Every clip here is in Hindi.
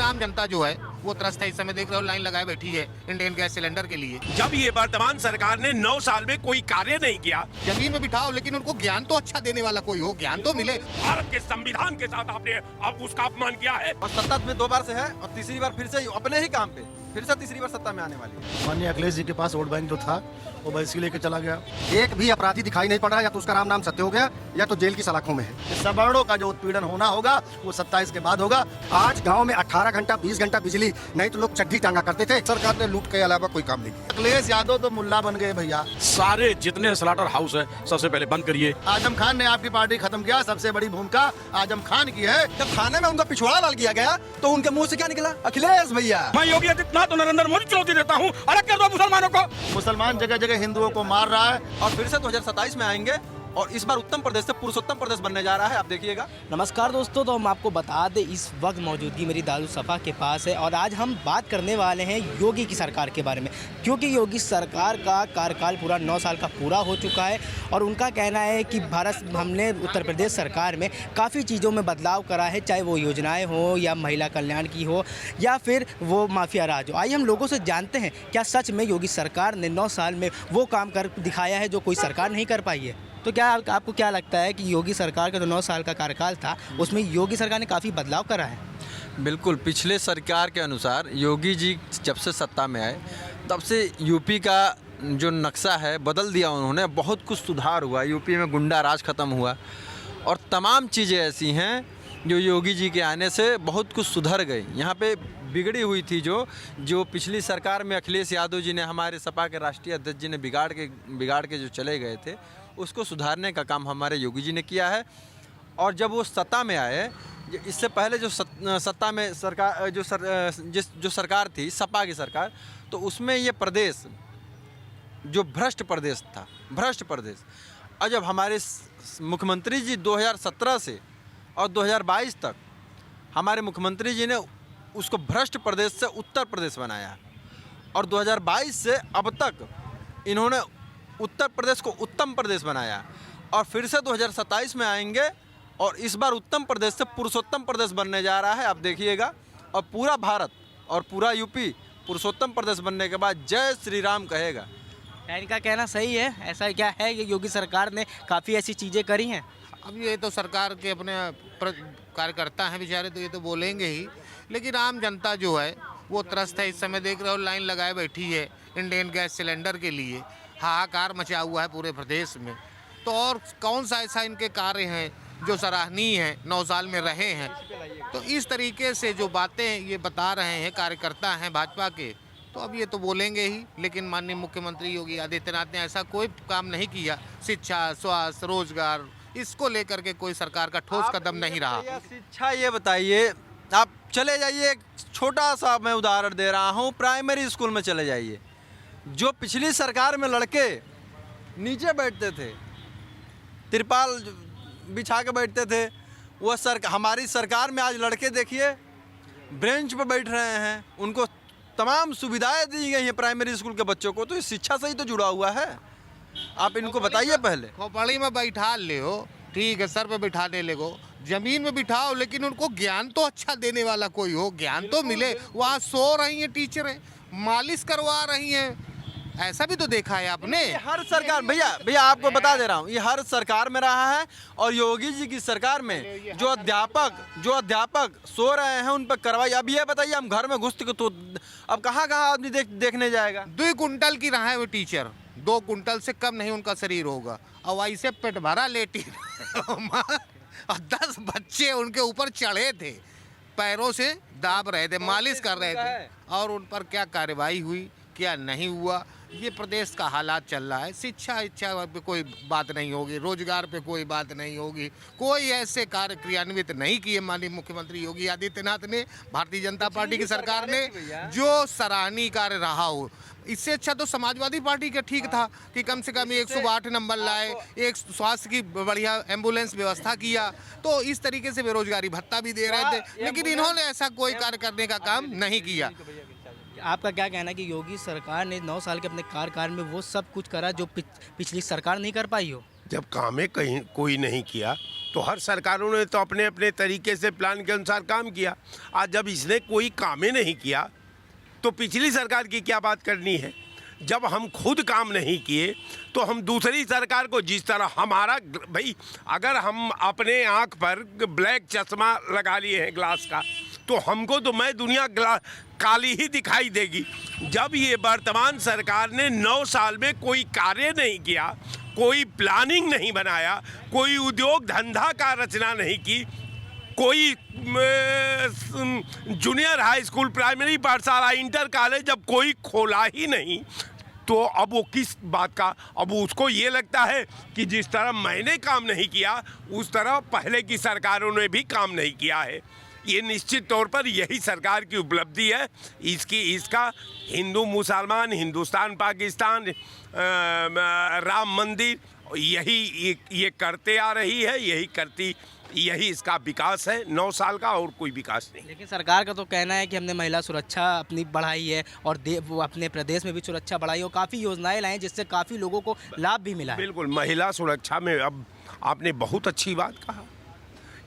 आम जनता जो है वो त्रस्त है। इस समय देख रहे हो लाइन लगाए बैठी है इंडियन गैस सिलेंडर के लिए। जब ये वर्तमान सरकार ने 9 साल में कोई कार्य नहीं किया। जमीन में बिठाओ लेकिन उनको ज्ञान तो अच्छा देने वाला कोई हो, ज्ञान तो मिले। भारत के संविधान के साथ आपने अब उसका अपमान किया है। और सत्ता में 2 बार से है और तीसरी बार फिर से अपने ही काम पे फिर से तीसरी बार सत्ता में आने वाली है। माननीय अखिलेश जी के पास वोट बैंक जो था वो वैसे लेके चला गया। एक भी अपराधी दिखाई नहीं पड़ रहा, या तो उसका राम नाम सत्य हो गया या तो जेल की सलाखों में है। सवर्णों का जो उत्पीड़न होना होगा वो 27 के बाद होगा। आज गांव में 18 घंटा 20 घंटा बिजली नहीं तो लोग चड्ढी टांगा करते थे। सरकार ने लूट के अलावा कोई काम नहीं किया। अखिलेश यादव तो मुल्ला बन गए भैया। सारे जितने स्लॉटर हाउस है सबसे पहले बंद करिए। आजम खान ने आपकी पार्टी खत्म किया, सबसे बड़ी भूमिका आजम खान की है। जब थाने में उनका पिछवाड़ा डाल किया गया तो उनके मुंह से क्या निकला? अखिलेश भैया। मैं योगी आदित्यनाथ तो नरेंद्र मोदी चुनौती देता हूँ, अलग कर दो मुसलमानों को। मुसलमान जगह जगह हिंदुओं को मार रहा है। और फिर से 2027 में आएंगे और इस बार उत्तर प्रदेश से पुरुषोत्तम प्रदेश बनने जा रहा है, आप देखिएगा। नमस्कार दोस्तों, तो हम आपको बता दें इस वक्त मौजूदगी मेरी दारुसफा के पास है और आज हम बात करने वाले हैं योगी की सरकार के बारे में, क्योंकि योगी सरकार का कार्यकाल पूरा 9 साल का पूरा हो चुका है और उनका कहना है कि हमने उत्तर प्रदेश सरकार में काफ़ी चीज़ों में बदलाव करा है, चाहे वो योजनाएँ हो या महिला कल्याण की हो या फिर वो माफिया राज हो। आइए हम लोगों से जानते हैं क्या सच में योगी सरकार ने 9 साल में वो काम कर दिखाया है जो कोई सरकार नहीं कर पाई है। तो क्या आपको क्या लगता है कि योगी सरकार का जो 9 साल का कार्यकाल था उसमें योगी सरकार ने काफ़ी बदलाव करा है? बिल्कुल, पिछले सरकार के अनुसार योगी जी जब से सत्ता में आए तब से यूपी का जो नक्शा है बदल दिया उन्होंने। बहुत कुछ सुधार हुआ, यूपी में गुंडा राज ख़त्म हुआ और तमाम चीज़ें ऐसी हैं जो योगी जी के आने से बहुत कुछ सुधर गई। यहाँ पे बिगड़ी हुई थी जो पिछली सरकार में अखिलेश यादव जी ने, हमारे सपा के राष्ट्रीय अध्यक्ष जी ने बिगाड़ के जो चले गए थे, उसको सुधारने का काम हमारे योगी जी ने किया है। और जब वो सत्ता में आए, इससे पहले जो सत्ता में सरकार जो सरकार थी सपा की सरकार, तो उसमें ये प्रदेश जो भ्रष्ट प्रदेश था, भ्रष्ट प्रदेश। और जब हमारे मुख्यमंत्री जी 2017 से और 2022 तक हमारे मुख्यमंत्री जी ने उसको भ्रष्ट प्रदेश से उत्तर प्रदेश बनाया और 2022 से अब तक इन्होंने उत्तर प्रदेश को उत्तम प्रदेश बनाया और फिर से 2027 में आएंगे और इस बार उत्तम प्रदेश से पुरुषोत्तम प्रदेश बनने जा रहा है, आप देखिएगा। और पूरा भारत और पूरा यूपी पुरुषोत्तम प्रदेश बनने के बाद जय श्री राम कहेगा। इनका कहना सही है, ऐसा क्या है कि योगी सरकार ने काफ़ी ऐसी चीज़ें करी हैं? अब ये तो सरकार के अपने कार्यकर्ता हैं बेचारे, तो ये तो बोलेंगे ही, लेकिन आम जनता जो है वो त्रस्त है। इस समय देख रहे हो लाइन लगाए बैठी है इंडियन गैस सिलेंडर के लिए। हाहाकार मचा हुआ है पूरे प्रदेश में। तो और कौन सा ऐसा इनके कार्य हैं जो सराहनीय हैं, 9 साल में रहे हैं। तो इस तरीके से जो बातें ये बता रहे हैं कार्यकर्ता हैं भाजपा के, तो अब ये तो बोलेंगे ही, लेकिन माननीय मुख्यमंत्री योगी आदित्यनाथ ने ऐसा कोई काम नहीं किया। शिक्षा, स्वास्थ्य, रोजगार, इसको लेकर के कोई सरकार का ठोस कदम नहीं रहा। शिक्षा, ये बताइए, आप चले जाइए, एक छोटा सा मैं उदाहरण दे रहा हूँ, प्राइमरी स्कूल में चले जाइए। जो पिछली सरकार में लड़के नीचे बैठते थे, तिरपाल बिछा के बैठते थे, वो हमारी सरकार में आज लड़के देखिए बेंच पे बैठ रहे हैं, उनको तमाम सुविधाएं दी गई हैं प्राइमरी स्कूल के बच्चों को। तो इस शिक्षा से ही तो जुड़ा हुआ है। आप इनको बताइए पहले। खोपड़ी में बैठा ले हो, ठीक है, सर पे बिठाने लगो, जमीन में बिठाओ, लेकिन उनको ज्ञान तो अच्छा देने वाला कोई हो, ज्ञान तो मिले। वहाँ सो रही हैं टीचरें, मालिश करवा रही हैं, ऐसा भी तो देखा है आपने। हर सरकार, भैया आपको बता दे रहा हूँ, ये हर सरकार में रहा है। और योगी जी की सरकार में जो अध्यापक सो रहे हैं उन पर कार्रवाई। अब ये बताइए, हम घर में घुस तो अब कहाँ आदमी देखने जाएगा। 2 कुंटल की रहा है वो टीचर, 2 कुंटल से कम नहीं उनका शरीर होगा, और ऐसे पेट भरा लेटी और 10 बच्चे उनके ऊपर चढ़े थे, पैरों से दाब रहे थे, मालिश कर रहे थे, और उन पर क्या कार्रवाई हुई, क्या नहीं हुआ। ये प्रदेश का हालात चल रहा है। शिक्षा इच्छा पे कोई बात नहीं होगी, रोजगार पे कोई बात नहीं होगी, कोई ऐसे कार्य क्रियान्वित नहीं किए माननीय मुख्यमंत्री योगी आदित्यनाथ ने, भारतीय जनता पार्टी की सरकार ने, जो सराहनीय कार्य रहा हो। इससे अच्छा तो समाजवादी पार्टी का ठीक था कि कम से कम 108 नंबर लाए, एक स्वास्थ्य की बढ़िया एम्बुलेंस व्यवस्था किया, तो इस तरीके से बेरोजगारी भत्ता भी दे रहे थे, लेकिन इन्होंने ऐसा कोई कार्य करने का काम नहीं किया। आपका क्या कहना है कि योगी सरकार ने 9 साल के अपने कार्यकाल में वो सब कुछ करा जो पिछली सरकार नहीं कर पाई हो? जब कामें कहीं कोई नहीं किया तो हर सरकारों ने तो अपने अपने तरीके से प्लान के अनुसार काम किया। आज जब इसने कोई कामें नहीं किया तो पिछली सरकार की क्या बात करनी है। जब हम खुद काम नहीं किए तो हम दूसरी सरकार को, जिस तरह हमारा भाई, अगर हम अपने आँख पर ब्लैक चश्मा लगा लिए हैं ग्लास का, तो हमको तो मैं दुनिया काली ही दिखाई देगी। जब ये वर्तमान सरकार ने 9 साल में कोई कार्य नहीं किया, कोई प्लानिंग नहीं बनाया, कोई उद्योग धंधा का रचना नहीं की, कोई जूनियर हाई स्कूल, प्राइमरी पाठशाला, इंटर कॉलेज जब कोई खोला ही नहीं, तो अब वो किस बात का, अब उसको ये लगता है कि जिस तरह मैंने काम नहीं किया उस तरह पहले की सरकारों ने भी काम नहीं किया है। ये निश्चित तौर पर यही सरकार की उपलब्धि है। इसका हिंदू मुसलमान, हिंदुस्तान पाकिस्तान, राम मंदिर, ये करते आ रही है, यही इसका विकास है। 9 साल का और कोई विकास नहीं। लेकिन सरकार का तो कहना है कि हमने महिला सुरक्षा अपनी बढ़ाई है और वो अपने प्रदेश में भी सुरक्षा बढ़ाई और काफ़ी योजनाएं लाई जिससे काफ़ी लोगों को लाभ भी मिला है। बिल्कुल, महिला सुरक्षा में अब आपने बहुत अच्छी बात कहा।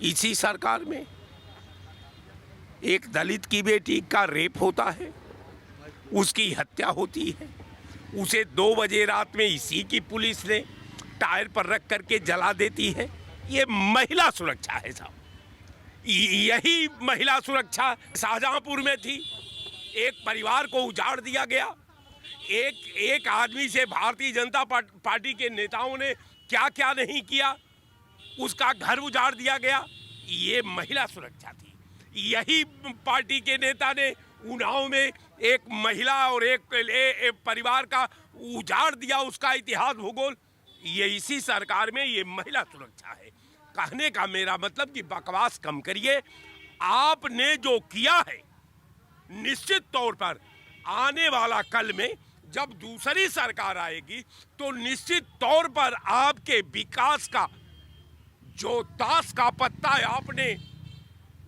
इसी सरकार में एक दलित की बेटी का रेप होता है, उसकी हत्या होती है, उसे 2 बजे रात में इसी की पुलिस ने टायर पर रख करके जला देती है। ये महिला सुरक्षा है साहब। यही महिला सुरक्षा शाहजहांपुर में थी। एक परिवार को उजाड़ दिया गया। एक आदमी से भारतीय जनता पार्टी के नेताओं ने क्या क्या नहीं किया, उसका घर उजाड़ दिया गया। ये महिला सुरक्षा थी। यही पार्टी के नेता ने उन्नाव में एक महिला और एक परिवार का उजाड़ दिया, उसका इतिहास भूगोल। ये इसी सरकार में ये महिला सुरक्षा है। कहने का मेरा मतलब कि बकवास कम करिए। आपने जो किया है, निश्चित तौर पर आने वाला कल में जब दूसरी सरकार आएगी तो निश्चित तौर पर आपके विकास का जो ताश का पत्ता आपने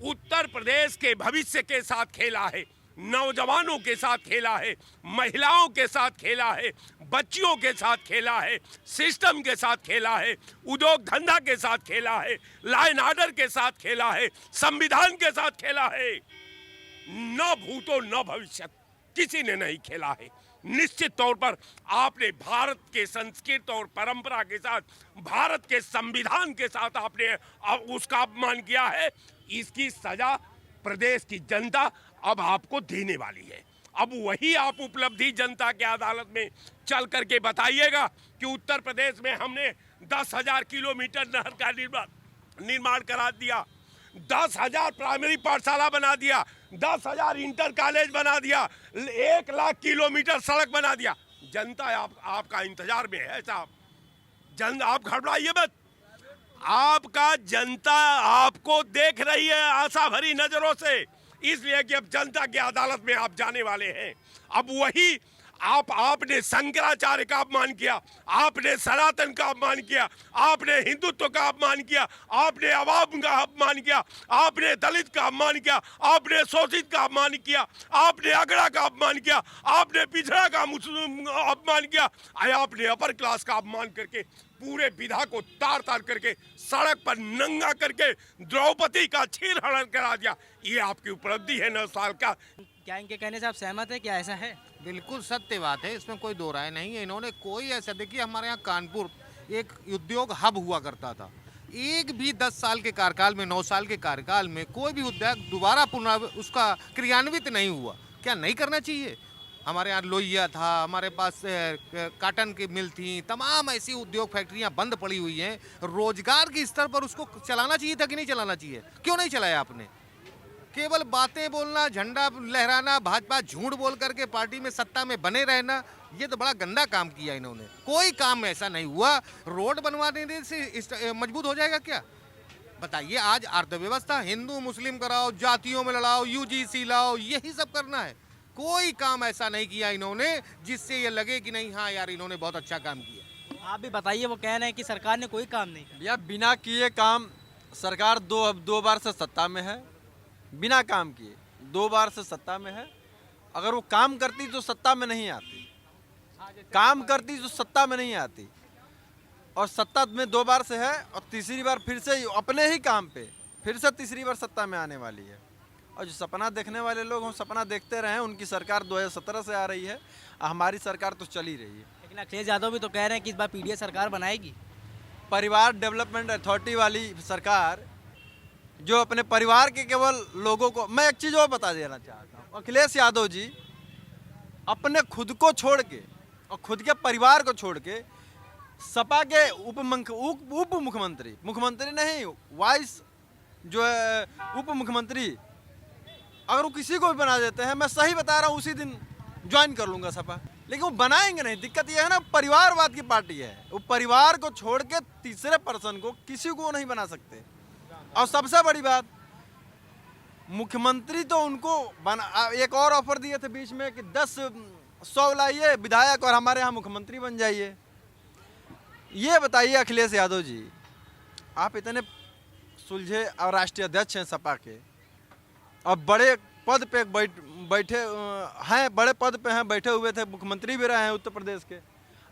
उत्तर प्रदेश के भविष्य के साथ खेला है, नौजवानों के साथ खेला है, महिलाओं के साथ खेला है, बच्चियों के साथ खेला है, सिस्टम के साथ खेला है, उद्योग धंधा के साथ खेला है, लॉ एंड ऑर्डर के साथ खेला है, संविधान के साथ खेला है, न भूतो न भविष्य किसी ने नहीं खेला है। निश्चित तौर पर आपने भारत के संस्कृति और परंपरा के साथ, भारत के संविधान के साथ आपने उसका अपमान किया है। इसकी सजा प्रदेश की जनता अब आपको देने वाली है। अब वही आप उपलब्धि जनता के अदालत में चल करके बताइएगा कि उत्तर प्रदेश में हमने 10,000 किलोमीटर नहर का निर्माण करा दिया, 10,000 प्राइमरी पाठशाला बना दिया, 10,000 इंटर कॉलेज बना दिया, 1 लाख किलोमीटर सड़क बना दिया। जनता आपका इंतजार में है साहब। आप घबराइए मत। आपका जनता आपको देख रही है आशा भरी नजरों से, इसलिए कि अब जनता की अदालत में आप जाने वाले हैं। अब वही आपने शंकराचार्य का अपमान किया, आपने सनातन का अपमान किया, आपने हिंदुत्व का अपमान किया, आपने अवाम का अपमान किया, आपने दलित का अपमान किया, आपने शोषित का अपमान किया, आपने अगड़ा का अपमान किया, आपने पिछड़ा का अपमान किया, आपने अपर क्लास का अपमान करके पूरे विधा को तार तार करके सड़क पर नंगा करके द्रौपदी का छीर हरण करा दिया। ये आपकी उपलब्धि है 9 साल का। क्या इनके कहने से आप सहमत है? क्या ऐसा है? बिल्कुल सत्य बात है, इसमें कोई दो राय नहीं है। इन्होंने कोई ऐसा, देखिए हमारे यहाँ कानपुर एक उद्योग हब हुआ करता था, एक भी 10 साल के कार्यकाल में, 9 साल के कार्यकाल में कोई भी उद्योग दोबारा उसका क्रियान्वित नहीं हुआ। क्या नहीं करना चाहिए? हमारे यहाँ लोहिया था, हमारे पास काटन की मिल थी, तमाम ऐसी उद्योग फैक्ट्रियाँ बंद पड़ी हुई हैं। रोजगार के स्तर पर उसको चलाना चाहिए था कि नहीं चलाना चाहिए? क्यों नहीं चलाया आपने? केवल बातें बोलना, झंडा लहराना, भाजपा झूठ बोल करके पार्टी में सत्ता में बने रहना, ये तो बड़ा गंदा काम किया इन्होंने। कोई काम ऐसा नहीं हुआ। रोड बनवा देने से मजबूत हो जाएगा क्या? बताइए। आज अर्थव्यवस्था हिंदू मुस्लिम कराओ, जातियों में लड़ाओ, UGC लाओ, यही सब करना है। कोई काम ऐसा नहीं किया इन्होंने जिससे ये लगे कि नहीं हाँ यार इन्होंने बहुत अच्छा काम किया। आप भी बताइए। वो कह रहे हैं कि सरकार ने कोई काम नहीं किया। या बिना किए काम, सरकार दो बार से सत्ता में है, बिना काम किए 2 बार से सत्ता में है। अगर वो काम करती तो सत्ता में नहीं आती, काम करती तो सत्ता में नहीं आती। और सत्ता में 2 बार से है और तीसरी बार फिर से अपने ही काम पे फिर से तीसरी बार सत्ता में आने वाली है। और जो सपना देखने वाले लोग हम सपना देखते रहे हैं, उनकी सरकार 2017 से आ रही है, हमारी सरकार तो चल ही रही है। लेकिन अखिलेश यादव भी तो कह रहे हैं कि इस बार पीडीए सरकार बनाएगी। परिवार डेवलपमेंट अथॉरिटी वाली सरकार जो अपने परिवार के केवल लोगों को, मैं एक चीज़ और बता देना चाहता हूँ, अखिलेश यादव जी अपने खुद को छोड़ के और खुद के परिवार को छोड़ के सपा के उप मुख्यमंत्री, मुख्यमंत्री नहीं, वाइस जो है उप मुख्यमंत्री, अगर वो किसी को भी बना देते हैं, मैं सही बता रहा हूँ, उसी दिन ज्वाइन कर लूँगा सपा। लेकिन वो बनाएंगे नहीं। दिक्कत ये है ना, परिवारवाद की पार्टी है, वो परिवार को छोड़ के तीसरे पर्सन को किसी को नहीं बना सकते। और सबसे बड़ी बात, मुख्यमंत्री तो उनको एक और ऑफर दिए थे बीच में कि 100 लाइए विधायक और हमारे यहाँ मुख्यमंत्री बन जाइए। ये बताइए अखिलेश यादव जी, आप इतने सुलझे और राष्ट्रीय अध्यक्ष हैं सपा के और बड़े पद पे बैठे हैं, बड़े पद पे हैं, बैठे हुए थे, मुख्यमंत्री भी रहे हैं उत्तर प्रदेश के।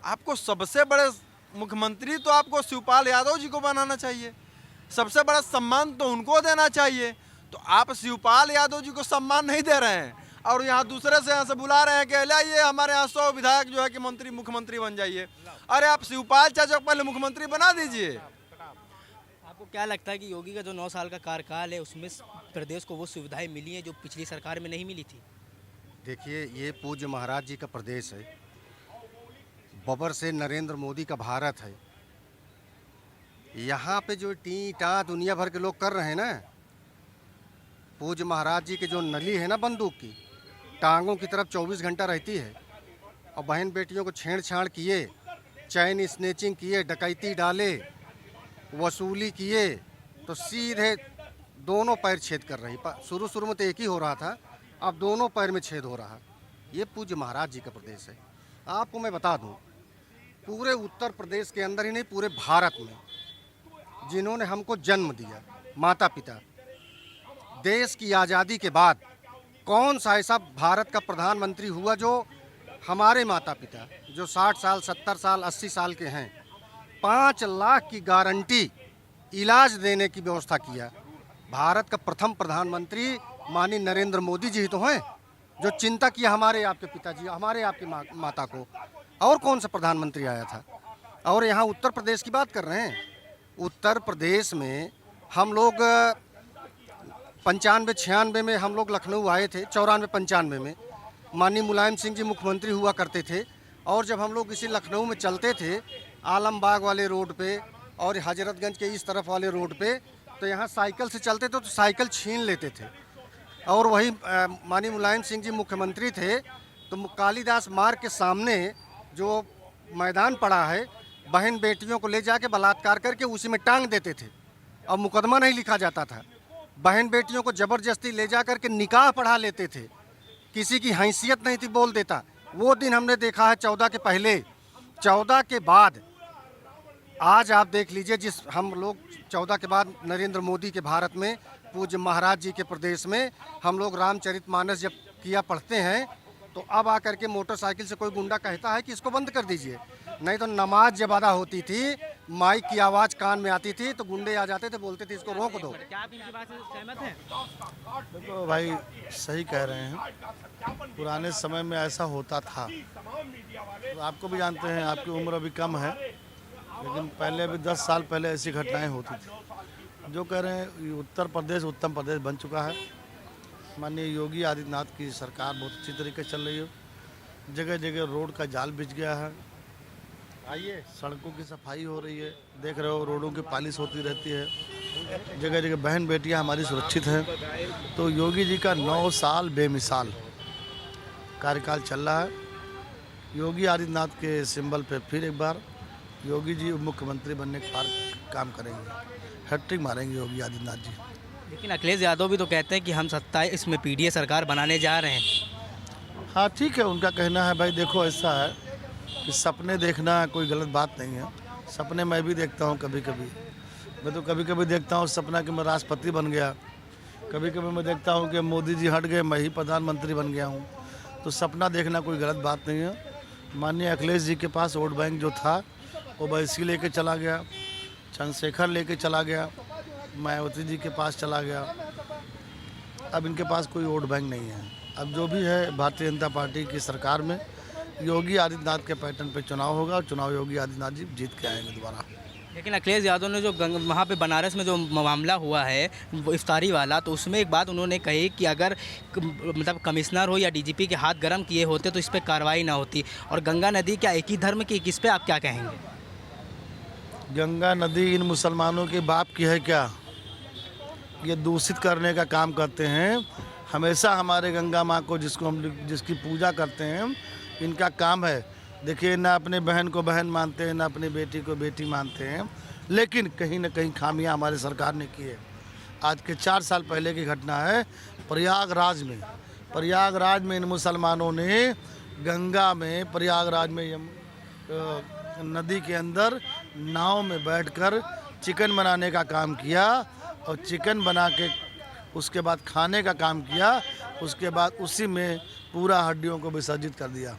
आपको सबसे बड़े मुख्यमंत्री तो आपको शिवपाल यादव जी को बनाना चाहिए, सबसे बड़ा सम्मान तो उनको देना चाहिए। तो आप शिवपाल यादव जी को सम्मान नहीं दे रहे हैं और यहाँ दूसरे से यहाँ से बुला रहे हैं कि लाइए हमारे यहाँ 100 विधायक जो है कि मंत्री मुख्यमंत्री बन जाइए। अरे आप शिवपाल चाचा को पहले मुख्यमंत्री बना दीजिए। आपको क्या लगता है कि योगी का जो 9 साल का कार्यकाल है उसमें प्रदेश को वो सुविधाएं मिली हैं जो पिछली सरकार में नहीं मिली थी? देखिए, ये पूज्य महाराज जी का प्रदेश है, बबर से नरेंद्र मोदी का भारत है। यहाँ पे जो टी टा दुनिया भर के लोग कर रहे हैं ना, पूज्य महाराज जी के जो नली है ना बंदूक की, टांगों की तरफ 24 घंटा रहती है और बहन बेटियों को छेड़छाड़ किए, चैन स्नेचिंग किए, डकैती डाले, वसूली किए, तो सीधे दोनों पैर छेद कर रही। शुरू में तो एक ही हो रहा था, अब दोनों पैर में छेद हो रहा। ये पूज्य महाराज जी का प्रदेश है। आपको मैं बता दूं, पूरे उत्तर प्रदेश के अंदर ही नहीं, पूरे भारत में जिन्होंने हमको जन्म दिया, माता पिता, देश की आज़ादी के बाद कौन सा ऐसा भारत का प्रधानमंत्री हुआ जो हमारे माता पिता जो 60 साल 70 साल 80 साल के हैं, 5 लाख की गारंटी इलाज देने की व्यवस्था किया। भारत का प्रथम प्रधानमंत्री माननीय नरेंद्र मोदी जी तो हैं, जो चिंता किया हमारे आपके पिताजी, हमारे आपकी माता को। और कौन सा प्रधानमंत्री आया था? और यहाँ उत्तर प्रदेश की बात कर रहे हैं। उत्तर प्रदेश में हम लोग 95-96 में हम लोग लखनऊ आए थे, 94-95 में माननीय मुलायम सिंह जी मुख्यमंत्री हुआ करते थे। और जब हम लोग इसी लखनऊ में चलते थे, आलमबाग वाले रोड पे और हजरतगंज के इस तरफ वाले रोड पे, तो यहाँ साइकिल से चलते थे तो साइकिल छीन लेते थे। और वही माननीय मुलायम सिंह जी मुख्यमंत्री थे तो कालीदास मार्ग के सामने जो मैदान पड़ा है, बहन बेटियों को ले जाके बलात्कार करके उसी में टांग देते थे और मुकदमा नहीं लिखा जाता था। बहन बेटियों को ज़बरदस्ती ले जा कर के निकाह पढ़ा लेते थे, किसी की हैसियत नहीं थी बोल देता। वो दिन हमने देखा है 14 के पहले। 14 के बाद आज आप देख लीजिए, जिस हम लोग 14 के बाद नरेंद्र मोदी के भारत में, पूज्य महाराज जी के प्रदेश में हम लोग रामचरितमानस जब किया पढ़ते हैं, तो अब आकर के मोटरसाइकिल से कोई गुंडा कहता है कि इसको बंद कर दीजिए। नहीं तो नमाज जब अदा होती थी, माइक की आवाज़ कान में आती थी तो गुंडे आ जाते थे, बोलते थे इसको रोक दो। क्या आप इनकी बात से सहमत हैं? देखो भाई, सही कह रहे हैं। पुराने समय में ऐसा होता था, तो आपको भी जानते हैं, आपकी उम्र अभी कम है, लेकिन पहले भी 10 साल पहले ऐसी घटनाएं होती थी। जो कह रहे हैं, उत्तर प्रदेश उत्तम प्रदेश बन चुका है। माननीय योगी आदित्यनाथ की सरकार बहुत अच्छी तरीके से चल रही है। जगह जगह रोड का जाल बिछ गया है, आइए, सड़कों की सफाई हो रही है, देख रहे हो, रोडों की पॉलिश होती रहती है। जगह जगह बहन बेटियां हमारी सुरक्षित हैं। तो योगी जी का 9 साल बेमिसाल कार्यकाल चल रहा है। योगी आदित्यनाथ के सिंबल पे फिर एक बार योगी जी मुख्यमंत्री बनने के बाद काम करेंगे, हैट्रिक मारेंगे योगी आदित्यनाथ जी। लेकिन अखिलेश यादव भी तो कहते हैं कि हम 27 में पीडीए सरकार बनाने जा रहे हैं। हाँ ठीक है, उनका कहना है। भाई देखो, ऐसा है कि सपने देखना कोई गलत बात नहीं है। सपने मैं भी देखता हूँ कभी कभी। मैं तो कभी कभी देखता हूँ सपना कि मैं राष्ट्रपति बन गया, कभी कभी मैं देखता हूँ कि मोदी जी हट गए, मैं ही प्रधानमंत्री बन गया हूँ। तो सपना देखना कोई गलत बात नहीं है। माननीय अखिलेश जी के पास वोट बैंक जो था ओवैसी लेके चला गया, चंद्रशेखर लेके चला गया, मायावती जी के पास चला गया। अब इनके पास कोई वोट बैंक नहीं है। अब जो भी है भारतीय जनता पार्टी की सरकार में योगी आदित्यनाथ के पैटर्न पे चुनाव होगा और चुनाव योगी आदित्यनाथ जी जीत के आएंगे दोबारा। लेकिन अखिलेश यादव ने जो वहाँ पे बनारस में जो मामला हुआ है वो इफ्तारी वाला, तो उसमें एक बात उन्होंने कही कि अगर मतलब कमिश्नर हो या डीजीपी के हाथ गर्म किए होते तो इस पर कार्रवाई ना होती। और गंगा नदी क्या एक ही धर्म की, किस पे आप क्या कहेंगे? गंगा नदी इन मुसलमानों के बाप की है क्या? ये दूषित करने का काम करते हैं। हमेशा हमारे गंगा माँ को जिसकी पूजा करते हैं, इनका काम है। देखिए, ना अपने बहन को बहन मानते हैं, ना अपनी बेटी को बेटी मानते हैं, लेकिन कहीं ना कहीं खामियां हमारी सरकार ने की है। आज के 4 साल पहले की घटना है प्रयागराज में इन मुसलमानों ने गंगा में, प्रयागराज में नदी के अंदर नाव में बैठकर चिकन बनाने का काम किया और चिकन बना के उसके बाद खाने का काम किया। उसके बाद उसी में पूरा हड्डियों को विसर्जित कर दिया।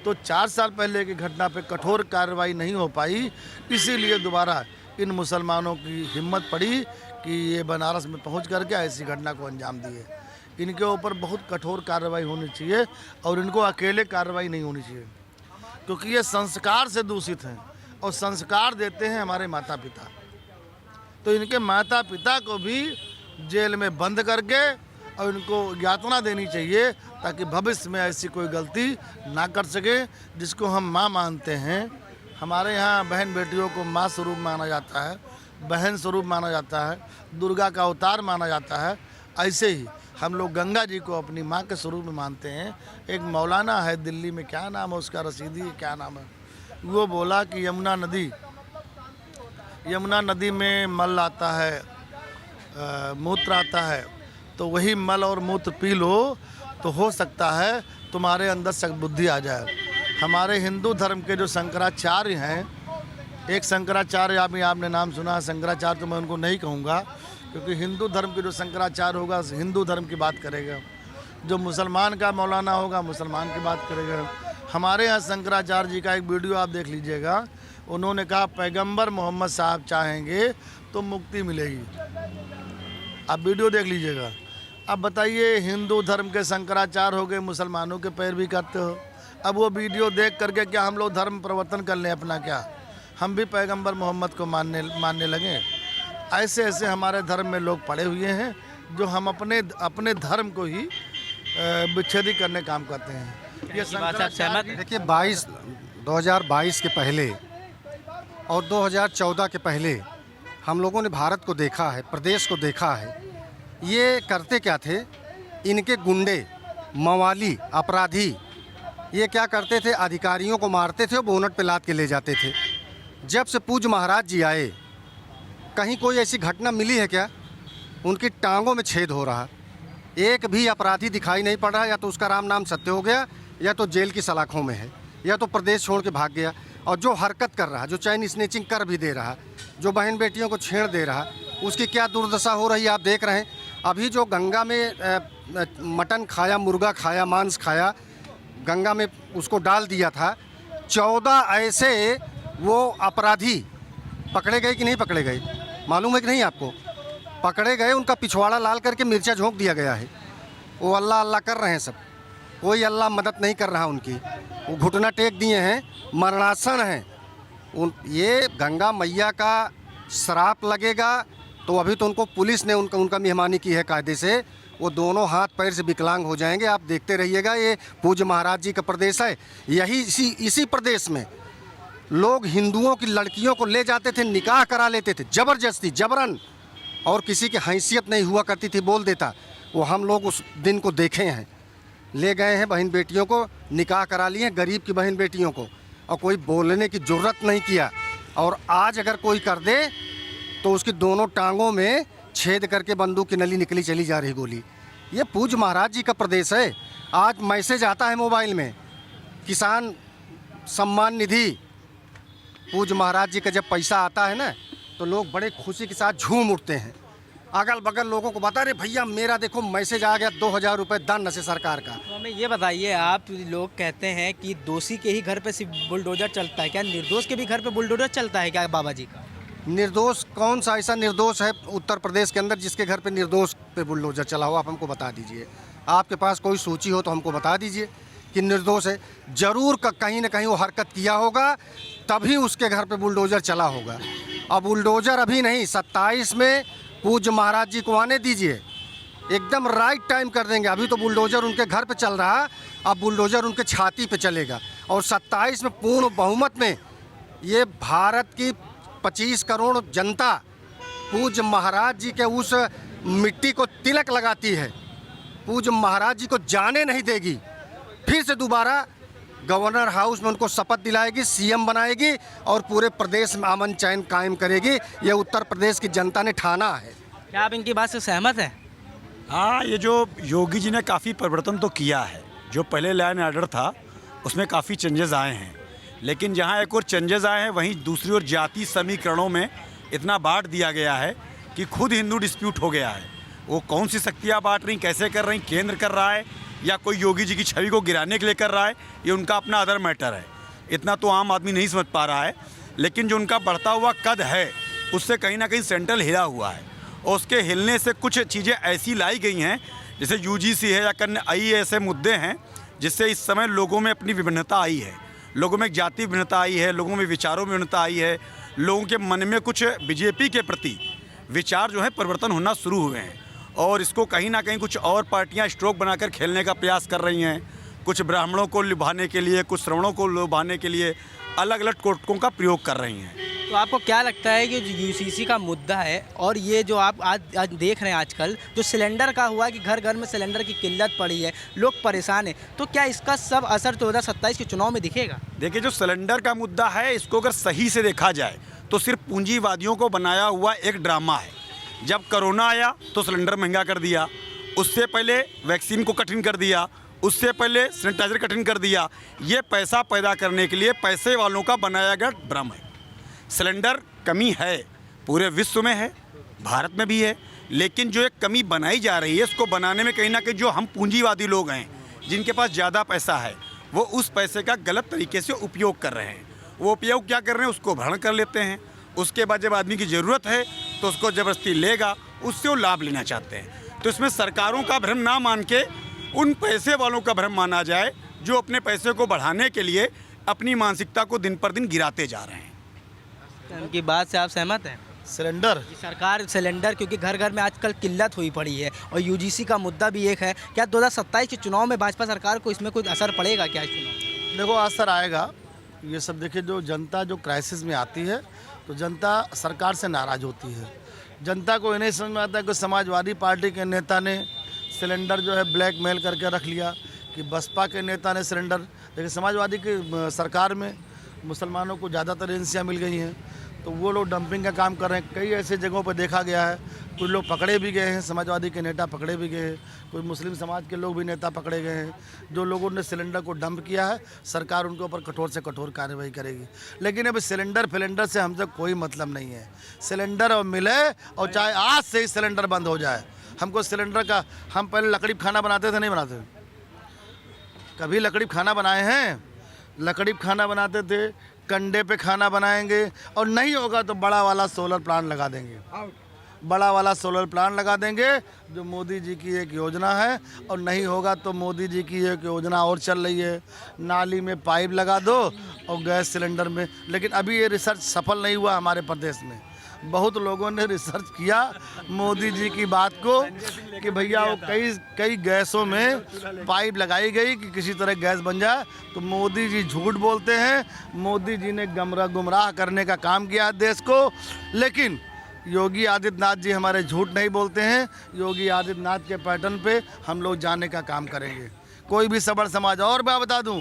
तो 4 साल पहले की घटना पे कठोर कार्रवाई नहीं हो पाई, इसीलिए दोबारा इन मुसलमानों की हिम्मत पड़ी कि ये बनारस में पहुंच करके ऐसी घटना को अंजाम दिए। इनके ऊपर बहुत कठोर कार्रवाई होनी चाहिए और इनको अकेले कार्रवाई नहीं होनी चाहिए, क्योंकि ये संस्कार से दूषित हैं और संस्कार देते हैं हमारे माता पिता। तो इनके माता पिता को भी जेल में बंद करके और इनको यातना देनी चाहिए ताकि भविष्य में ऐसी कोई गलती ना कर सके। जिसको हम माँ मानते हैं, हमारे यहाँ बहन बेटियों को माँ स्वरूप माना जाता है, बहन स्वरूप माना जाता है, दुर्गा का अवतार माना जाता है। ऐसे ही हम लोग गंगा जी को अपनी माँ के स्वरूप में मानते हैं। एक मौलाना है दिल्ली में, क्या नाम है उसका, रशीदी क्या नाम है, वो बोला कि यमुना नदी में मल आता है, मूत्र आता है, तो वही मल और मूत्र पी लो तो हो सकता है तुम्हारे अंदर सद्बुद्धि आ जाए। हमारे हिंदू धर्म के जो शंकराचार्य हैं, एक शंकराचार्य आपने नाम सुना है, शंकराचार्य तो मैं उनको नहीं कहूँगा, क्योंकि हिंदू धर्म के जो शंकराचार्य होगा हिंदू धर्म की बात करेगा, जो मुसलमान का मौलाना होगा मुसलमान की बात करेगा। हमारे यहाँ शंकराचार्य जी का एक वीडियो आप देख लीजिएगा, उन्होंने कहा पैगंबर मोहम्मद साहब चाहेंगे तो मुक्ति मिलेगी। आप वीडियो देख लीजिएगा। अब बताइए, हिंदू धर्म के शंकराचार्य हो गए, मुसलमानों के पैरवी करते हो। अब वो वीडियो देख करके क्या हम लोग धर्म परिवर्तन कर लें अपना? क्या हम भी पैगंबर मोहम्मद को मानने लगें? ऐसे ऐसे हमारे धर्म में लोग पड़े हुए हैं जो हम अपने धर्म को ही विच्छेदी करने काम करते हैं। ये बात आप सहमत? देखिए, 2022 के पहले और 2014 के पहले हम लोगों ने भारत को देखा है, प्रदेश को देखा है। ये करते क्या थे? इनके गुंडे, मवाली, अपराधी ये क्या करते थे? अधिकारियों को मारते थे और बोनट पे लाद के ले जाते थे। जब से पूज्य महाराज जी आए, कहीं कोई ऐसी घटना मिली है क्या? उनकी टांगों में छेद हो रहा, एक भी अपराधी दिखाई नहीं पड़ रहा। या तो उसका राम नाम सत्य हो गया, या तो जेल की सलाखों में है, या तो प्रदेश छोड़ के भाग गया। और जो हरकत कर रहा, जो चैन स्नेचिंग कर भी दे रहा, जो बहन बेटियों को छेड़ दे रहा, उसकी क्या दुर्दशा हो रही है आप देख रहे हैं। अभी जो गंगा में मटन खाया, मुर्गा खाया, मांस खाया, गंगा में उसको डाल दिया था, 14 ऐसे वो अपराधी पकड़े गए कि नहीं पकड़े गए? मालूम है कि नहीं आपको? पकड़े गए, उनका पिछवाड़ा लाल करके मिर्चा झोंक दिया गया है। वो अल्लाह अल्लाह कर रहे हैं सब, कोई अल्लाह मदद नहीं कर रहा उनकी। वो घुटना टेक दिए हैं, मरणासन हैं। ये गंगा मैया का श्राप लगेगा तो अभी तो उनको पुलिस ने उनका मेहमानी की है कायदे से, वो दोनों हाथ पैर से विकलांग हो जाएंगे। आप देखते रहिएगा। ये पूज्य महाराज जी का प्रदेश है। यही इसी प्रदेश में लोग हिंदुओं की लड़कियों को ले जाते थे, निकाह करा लेते थे ज़बरदस्ती, जबरन, और किसी की हैसियत नहीं हुआ करती थी, बोल देता। वो हम लोग उस दिन को देखे हैं। ले गए हैं बहन बेटियों को, निकाह करा लिए हैं गरीब की बहन बेटियों को, और कोई बोलने की ज़रूरत नहीं किया। और आज अगर कोई कर दे तो उसकी दोनों टांगों में छेद करके बंदूक की नली निकली चली जा रही गोली। ये पूज्य महाराज जी का प्रदेश है। आज मैसेज आता है मोबाइल में, किसान सम्मान निधि, पूज्य महाराज जी का जब पैसा आता है ना, तो लोग बड़े खुशी के साथ झूम उठते हैं। अगल बगल लोगों को बता रहे भैया मेरा देखो मैसेज आ गया 2000 रुपये दंड से सरकार का। तो हमें ये बताइए, आप लोग कहते हैं कि दोषी के ही घर पे सिर्फ बुलडोजर चलता है, क्या निर्दोष के भी घर पे बुलडोजर चलता है क्या बाबा जी का? निर्दोष कौन सा ऐसा निर्दोष है उत्तर प्रदेश के अंदर जिसके घर पे निर्दोष पे बुलडोजर चला हो? आप हमको बता दीजिए, आपके पास कोई सूची हो तो हमको बता दीजिए कि निर्दोष है। जरूर कहीं ना कहीं वो हरकत किया होगा तभी उसके घर पे बुलडोजर चला होगा। अब बुलडोजर अभी नहीं, 27 में पूज्य महाराज जी को आने दीजिए, एकदम राइट टाइम कर देंगे। अभी तो बुलडोजर उनके घर पे चल रहा है, अब बुलडोजर उनके छाती पे चलेगा और 27 में पूर्ण बहुमत में ये भारत की 25 करोड़ जनता पूज्य महाराज जी के उस मिट्टी को तिलक लगाती है, पूज्य महाराज जी को जाने नहीं देगी। फिर से दोबारा गवर्नर हाउस में उनको शपथ दिलाएगी, सीएम बनाएगी और पूरे प्रदेश में अमन चैन कायम करेगी। ये उत्तर प्रदेश की जनता ने ठाना है। क्या आप इनकी बात से सहमत हैं? हाँ, ये जो योगी जी ने काफ़ी परिवर्तन तो किया है। जो पहले लॉ एंड ऑर्डर था उसमें काफ़ी चेंजेस आए हैं, लेकिन जहाँ एक और चेंजेस आए हैं वहीं दूसरी ओर जाति समीकरणों में इतना बांट दिया गया है कि खुद हिंदू डिस्प्यूट हो गया है। वो कौन सी शक्तियाँ बांट रही, कैसे कर रही, केंद्र कर रहा है या कोई योगी जी की छवि को गिराने के लिए कर रहा है, ये उनका अपना अदर मैटर है। इतना तो आम आदमी नहीं समझ पा रहा है, लेकिन जो उनका बढ़ता हुआ कद है उससे कहीं ना कहीं सेंट्रल हिला हुआ है और उसके हिलने से कुछ चीज़ें ऐसी लाई गई हैं जैसे यूजीसी है या कई ऐसे मुद्दे हैं जिससे इस समय लोगों में अपनी विभिन्नता आई है, लोगों में जाति विभिन्नता आई है, लोगों में विचारों में विभिन्नता आई है, लोगों के मन में कुछ बीजेपी के प्रति विचार जो है परिवर्तन होना शुरू हुए हैं और इसको कहीं ना कहीं कुछ और पार्टियां स्ट्रोक बनाकर खेलने का प्रयास कर रही हैं। कुछ ब्राह्मणों को लुभाने के लिए, कुछ श्रवणों को लुभाने के लिए अलग अलग टोटकों का प्रयोग कर रही हैं। तो आपको क्या लगता है कि जो यूसीसी का मुद्दा है और ये जो आप आज देख रहे हैं आजकल जो सिलेंडर का हुआ कि घर घर में सिलेंडर की किल्लत पड़ी है, लोग परेशान हैं, तो क्या इसका सब असर 2027 के चुनाव में दिखेगा? देखिए, जो सिलेंडर का मुद्दा है इसको अगर सही से देखा जाए तो सिर्फ पूंजीवादियों को बनाया हुआ एक ड्रामा है। जब कोरोना आया तो सिलेंडर महंगा कर दिया, उससे पहले वैक्सीन को कठिन कर दिया, उससे पहले सैनिटाइजर कठिन कर दिया। ये पैसा पैदा करने के लिए पैसे वालों का बनाया गया भ्रम है। सिलेंडर कमी है, पूरे विश्व में है, भारत में भी है, लेकिन जो एक कमी बनाई जा रही है इसको बनाने में कहीं ना कहीं जो हम पूंजीवादी लोग हैं जिनके पास ज़्यादा पैसा है वो उस पैसे का गलत तरीके से उपयोग कर रहे हैं। वो उपयोग क्या कर रहे हैं, उसको भरण कर लेते हैं, उसके बाद जब आदमी की ज़रूरत है तो उसको ज़बरदस्ती लेगा, उससे वो लाभ लेना चाहते हैं। तो इसमें सरकारों का भ्रम ना मान के उन पैसे वालों का भ्रम माना जाए जो अपने पैसे को बढ़ाने के लिए अपनी मानसिकता को दिन पर दिन गिराते जा रहे हैं। उनकी बात से आप सहमत हैं? सिलेंडर सरकार सिलेंडर क्योंकि घर घर में आजकल किल्लत हुई पड़ी है और यूजीसी का मुद्दा भी एक है, क्या 2027 के चुनाव में भाजपा सरकार को इसमें कुछ असर पड़ेगा क्या इस चुनाव? देखो असर आएगा। ये सब देखिए, जो जनता जो क्राइसिस में आती है तो जनता सरकार से नाराज़ होती है। जनता को ये नहीं समझ में आता है कि समाजवादी पार्टी के नेता ने सिलेंडर जो है ब्लैकमेल करके रख लिया, कि बसपा के नेता ने सिलेंडर। देखिए, समाजवादी की सरकार में मुसलमानों को ज़्यादातर एजेंसियाँ मिल गई हैं तो वो लोग डंपिंग का काम कर रहे हैं। कई ऐसे जगहों पर देखा गया है, कुछ लोग पकड़े भी गए हैं, समाजवादी के नेता पकड़े भी गए हैं, कुछ मुस्लिम समाज के लोग भी नेता पकड़े गए हैं। जो लोगों ने सिलेंडर को डंप किया है सरकार उनके ऊपर कठोर से कठोर कार्रवाई करेगी। लेकिन अब सिलेंडर फिलेंडर से हमसे कोई मतलब नहीं है। सिलेंडर और मिले और चाहे आज से ही सिलेंडर बंद हो जाए। हमको सिलेंडर का, हम पहले लकड़ी पर खाना बनाते थे, नहीं बनाते? कभी लकड़ी पर खाना बनाए हैं? लकड़ी पर खाना बनाते थे, कंडे पे खाना बनाएंगे और नहीं होगा तो बड़ा वाला सोलर प्लांट लगा देंगे। बड़ा वाला सोलर प्लांट लगा देंगे जो मोदी जी की एक योजना है। और नहीं होगा तो मोदी जी की एक योजना और चल रही है, नाली में पाइप लगा दो और गैस सिलेंडर में। लेकिन अभी ये रिसर्च सफल नहीं हुआ हमारे प्रदेश में। बहुत लोगों ने रिसर्च किया मोदी जी की बात को कि भैया वो कई गैसों में पाइप लगाई गई कि किसी तरह गैस बन जाए। तो मोदी जी झूठ बोलते हैं। मोदी जी ने गुमराह करने का काम किया देश को। लेकिन योगी आदित्यनाथ जी हमारे झूठ नहीं बोलते हैं। योगी आदित्यनाथ के पैटर्न पे हम लोग जाने का काम करेंगे। कोई भी सबड़ समाज, और मैं बता दूं,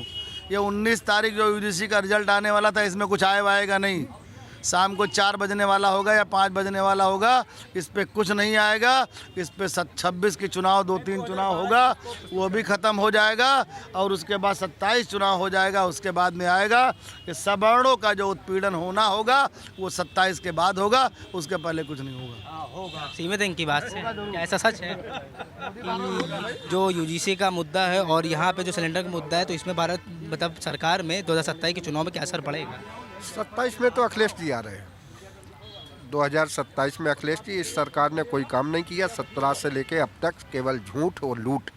ये 19 तारीख जो यूजीसी का रिजल्ट आने वाला था इसमें कुछ आएगा नहीं। शाम को 4 बजने वाला होगा या 5 बजने वाला होगा, इस पे कुछ नहीं आएगा। इस पे 26 की चुनाव, 2-3 चुनाव होगा, वो भी ख़त्म हो जाएगा और उसके बाद 27 चुनाव हो जाएगा। उसके बाद में आएगा कि सवर्णों का जो उत्पीड़न होना होगा वो 27 के बाद होगा, उसके पहले कुछ नहीं होगा। सीमित इनकी बात से क्या ऐसा सच है कि जो यूजीसी का मुद्दा है और यहाँ पे जो सिलेंडर का मुद्दा है, तो इसमें भारत मतलब सरकार में 2027 के चुनाव में क्या असर पड़ेगा? 27 में तो अखिलेश जी आ रहे हैं। 2027 में अखिलेश जी, इस सरकार ने कोई काम नहीं किया। 17 से लेके अब तक केवल झूठ और लूट,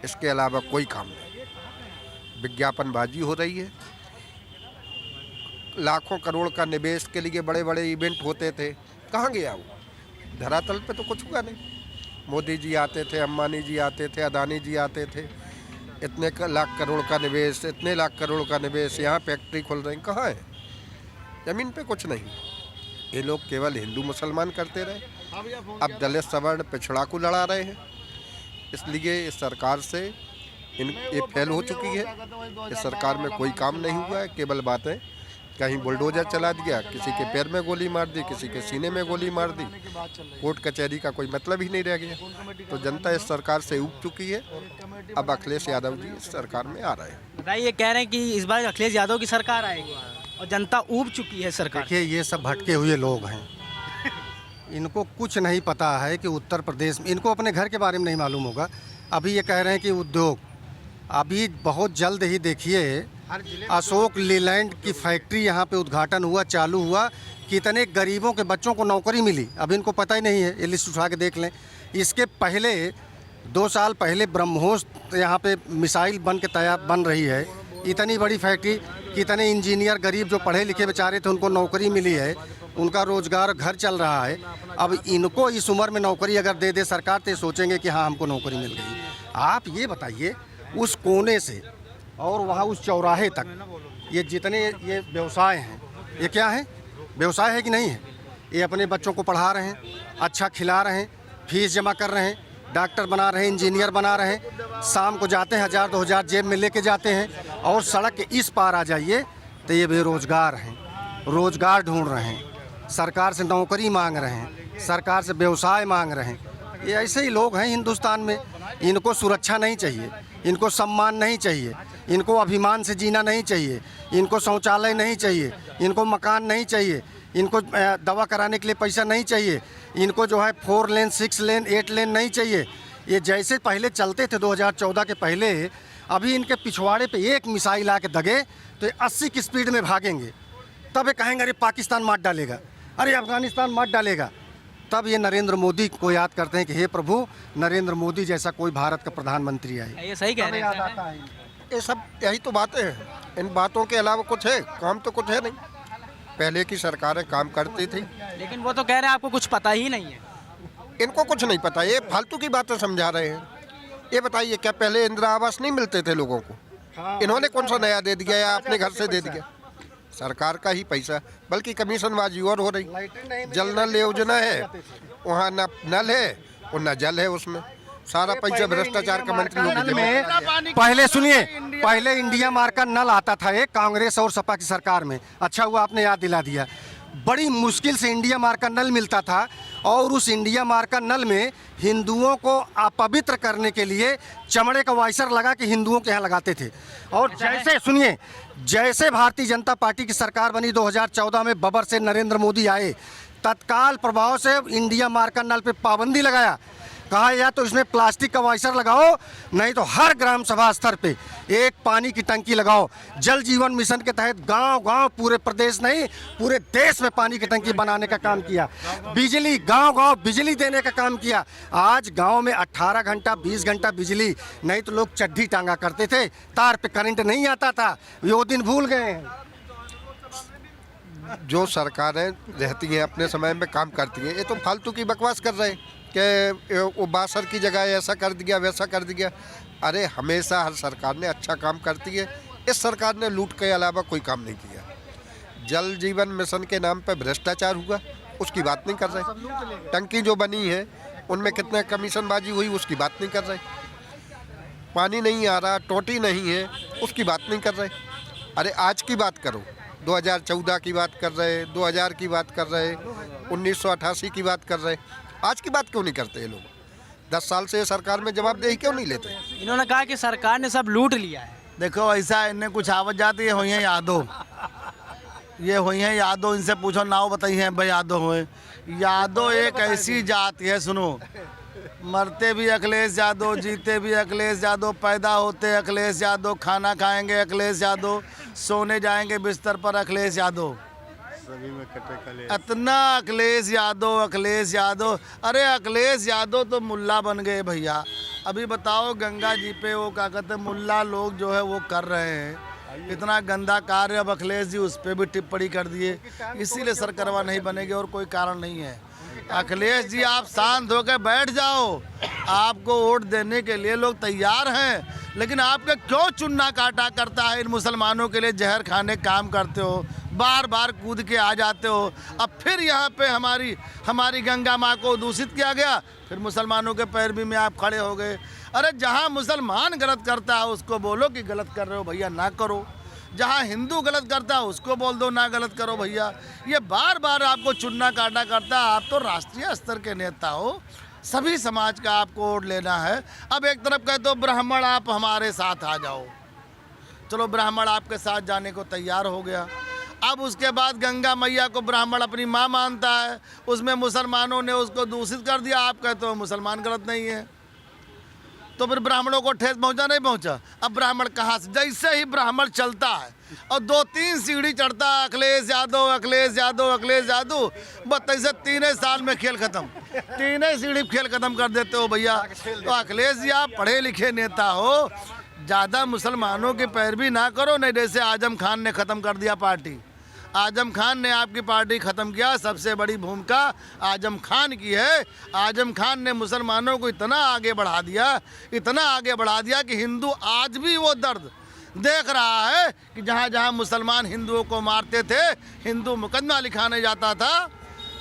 इसके अलावा कोई काम नहीं। विज्ञापनबाजी हो रही है। लाखों करोड़ का निवेश के लिए बड़े बड़े इवेंट होते थे, कहाँ गया वो? धरातल पे तो कुछ हुआ नहीं। मोदी जी आते थे, अंबानी जी आते थे, अदानी जी आते थे, इतने लाख करोड़ का निवेश, इतने लाख करोड़ का निवेश, यहाँ फैक्ट्री खोल रहे हैं, कहाँ है? ज़मीन पे कुछ नहीं। ये लोग केवल हिंदू मुसलमान करते रहे। अब दलित सवर्ण पिछड़ा को लड़ा रहे हैं। इसलिए इस सरकार से ये फेल हो चुकी है। इस सरकार में कोई काम नहीं हुआ है, केवल बातें। कहीं बुलडोजर चला दिया, किसी के पैर में गोली मार दी, किसी के सीने में गोली मार दी। कोर्ट कचहरी का कोई मतलब ही नहीं रह गया। तो जनता इस सरकार से ऊब चुकी है। अब अखिलेश यादव जी इस सरकार में आ रहे हैं। भाई ये कह रहे हैं कि इस बार अखिलेश यादव की सरकार आएगी और जनता ऊब चुकी है सरकार। देखिए, ये सब भटके हुए लोग हैं। इनको कुछ नहीं पता है कि उत्तर प्रदेश में, इनको अपने घर के बारे में नहीं मालूम होगा। अभी ये कह रहे हैं कि उद्योग, अभी बहुत जल्द ही देखिए अशोक लीलैंड की फैक्ट्री यहाँ पे उद्घाटन हुआ, चालू हुआ। कितने गरीबों के बच्चों को नौकरी मिली, अभी इनको पता ही नहीं है। ये लिस्ट उठा के देख लें। इसके पहले 2 साल पहले ब्रह्मोस यहाँ पे मिसाइल बन के तैयार बन रही है। इतनी बड़ी फैक्ट्री, कितने इंजीनियर गरीब जो पढ़े लिखे बेचारे थे उनको नौकरी मिली है, उनका रोजगार घर चल रहा है। अब इनको इस उम्र में नौकरी अगर दे दे सरकार तो सोचेंगे कि हाँ हमको नौकरी मिल गई। आप ये बताइए, उस कोने से और वहाँ उस चौराहे तक ये जितने ये व्यवसाय हैं, ये क्या है? व्यवसाय है कि नहीं है? ये अपने बच्चों को पढ़ा रहे हैं, अच्छा खिला रहे हैं, फीस जमा कर रहे हैं, डॉक्टर बना रहे हैं, इंजीनियर बना रहे हैं। शाम को जाते हैं 1000-2000 जेब में लेके जाते हैं और सड़क के इस पार आ जाइए तो ये बेरोजगार हैं, रोजगार ढूंढ रहे हैं, सरकार से नौकरी मांग रहे हैं, सरकार से व्यवसाय मांग रहे हैं। ये ऐसे ही लोग हैं हिंदुस्तान में। इनको सुरक्षा नहीं चाहिए, इनको सम्मान नहीं चाहिए, इनको अभिमान से जीना नहीं चाहिए, इनको शौचालय नहीं चाहिए, इनको मकान नहीं चाहिए, इनको दवा कराने के लिए पैसा नहीं चाहिए, इनको जो है 4 लेन 6 लेन 8 लेन नहीं चाहिए। ये जैसे पहले चलते थे 2014 के पहले, अभी इनके पिछवाड़े पे एक मिसाइल आके दगे तो ये 80 की स्पीड में भागेंगे। तब ये कहेंगे अरे पाकिस्तान मार डालेगा, अरे अफगानिस्तान मार डालेगा। तब ये नरेंद्र मोदी को याद करते हैं कि हे प्रभु, नरेंद्र मोदी जैसा कोई भारत का प्रधानमंत्री आए। ये सही कह रहे हैं। ये सब यही तो बातें हैं। इन बातों के अलावा कुछ है? काम तो कुछ है नहीं। पहले की सरकारें काम करती थी, लेकिन वो तो कह रहे हैं आपको कुछ पता ही नहीं है। इनको कुछ नहीं पता। ये फालतू की बातें समझा रहे हैं। ये बताइए, क्या पहले इंदिरा आवास नहीं मिलते थे लोगों को? इन्होंने कौन सा नया दे दिया या अपने घर से दे दिया? सरकार का ही पैसा, बल्कि कमीशनबाजी और हो रही। जल नल योजना है, वहाँ न नल है और न जल है। उसमें सारा पैसा भ्रष्टाचार का मंत्री में। पहले सुनिए, पहले इंडिया मार्क का नल आता था एक कांग्रेस और सपा की सरकार में। अच्छा हुआ आपने याद दिला दिया। बड़ी मुश्किल से इंडिया मार्क का नल मिलता था और उस इंडिया मार्क का नल में हिंदुओं को अपवित्र करने के लिए चमड़े का वाइसर लगा के हिंदुओं के यहाँ लगाते थे। और जैसे सुनिए, जैसे भारतीय जनता पार्टी की सरकार बनी 2014 में, बबर से नरेंद्र मोदी आए, तत्काल प्रभाव से इंडिया मार्क का नल पे पाबंदी लगाया। कहा या तो इसमें प्लास्टिक का वाइसर लगाओ, नहीं तो हर ग्राम सभा स्तर पे एक पानी की टंकी लगाओ। जल जीवन मिशन के तहत गांव-गांव, पूरे प्रदेश नहीं पूरे देश में पानी की टंकी बनाने का काम किया। बिजली, गांव-गांव बिजली देने का काम किया। आज गांव में 18 घंटा 20 घंटा बिजली, नहीं तो लोग चड्ढी टांगा करते थे, तार पे करंट नहीं आता था। वो दिन भूल गए हैं। जो सरकारें रहती हैं अपने समय में काम करती हैं, ये तो फालतू की बकवास कर रहे हैं कि वो बासर की जगह ऐसा कर दिया वैसा कर दिया। अरे हमेशा हर सरकार ने अच्छा काम करती है। इस सरकार ने लूट के अलावा कोई काम नहीं किया। जल जीवन मिशन के नाम पर भ्रष्टाचार हुआ, उसकी बात नहीं कर रहे। टंकी जो बनी है उनमें कितने कमीशनबाजी हुई, उसकी बात नहीं कर रहे। पानी नहीं आ रहा, टोटी नहीं है, उसकी बात नहीं कर रहे। अरे आज की बात करो, 2014 की बात कर रहे, 2000 की बात कर रहे, 1988 की बात कर रहे। आज की बात क्यों नहीं करते ये लोग? 10 साल से सरकार में जवाबदेही क्यों नहीं लेते? इन्होंने कहा कि सरकार ने सब लूट लिया है। देखो ऐसा इन्हें कुछ आवत जाती है, हुई हैं यादव, ये हुई हैं यादव, इनसे पूछो नाव बताइए भाई यादव हुए। यादव एक ऐसी जाति है, सुनो, मरते भी अखिलेश यादव, जीते भी अखिलेश यादव, पैदा होते अखिलेश यादव, खाना खाएंगे अखिलेश यादव, सोने जाएंगे बिस्तर पर अखिलेश यादव, सभी में कटे इतना अखिलेश यादव, अखिलेश यादव। अरे अखिलेश यादव तो मुल्ला बन गए भैया। अभी बताओ गंगा जी पे वो क्या कहते हैं, मुल्ला लोग जो है वो कर रहे हैं इतना गंदा कार्य, अब अखिलेश जी उस पर भी टिप्पणी कर दिए, इसीलिए सरकारवा नहीं बनेगी और कोई कारण नहीं है। अखिलेश जी आप शांत होकर बैठ जाओ, आपको वोट देने के लिए लोग तैयार हैं, लेकिन आपके क्यों चुन्ना काटा करता है? इन मुसलमानों के लिए जहर खाने काम करते हो, बार बार कूद के आ जाते हो। अब फिर यहाँ पे हमारी गंगा माँ को दूषित किया गया, फिर मुसलमानों के पैरवी में आप खड़े हो गए। अरे जहाँ मुसलमान गलत करता है उसको बोलो कि गलत कर रहे हो भैया, ना करो। जहाँ हिंदू गलत करता है उसको बोल दो ना गलत करो भैया। ये बार बार आपको चुनना काटा करता है। आप तो राष्ट्रीय स्तर के नेता हो, सभी समाज का आपको वोट लेना है। अब एक तरफ कहते हो ब्राह्मण आप हमारे साथ आ जाओ, चलो ब्राह्मण आपके साथ जाने को तैयार हो गया। अब उसके बाद गंगा मैया को ब्राह्मण अपनी माँ मानता है, उसमें मुसलमानों ने उसको दूषित कर दिया। आप कहते हो मुसलमान गलत नहीं है, तो फिर ब्राह्मणों को ठेस पहुंचा नहीं पहुंचा? अब ब्राह्मण कहाँ से? जैसे ही ब्राह्मण चलता है और 2-3 सीढ़ी चढ़ता है, अखिलेश यादव अखिलेश यादव अखिलेश यादव, बस ऐसे 3 साल में खेल खत्म, 3 सीढ़ी खेल खत्म कर देते हो भैया। तो अखिलेश जी आप पढ़े लिखे नेता हो, ज़्यादा मुसलमानों की पैरवी ना करो, नहीं जैसे आजम खान ने ख़त्म कर दिया पार्टी। आजम खान ने आपकी पार्टी ख़त्म किया, सबसे बड़ी भूमिका आजम खान की है। आजम खान ने मुसलमानों को इतना आगे बढ़ा दिया, इतना आगे बढ़ा दिया कि हिंदू आज भी वो दर्द देख रहा है कि जहाँ जहाँ मुसलमान हिंदुओं को मारते थे, हिंदू मुकदमा लिखाने जाता था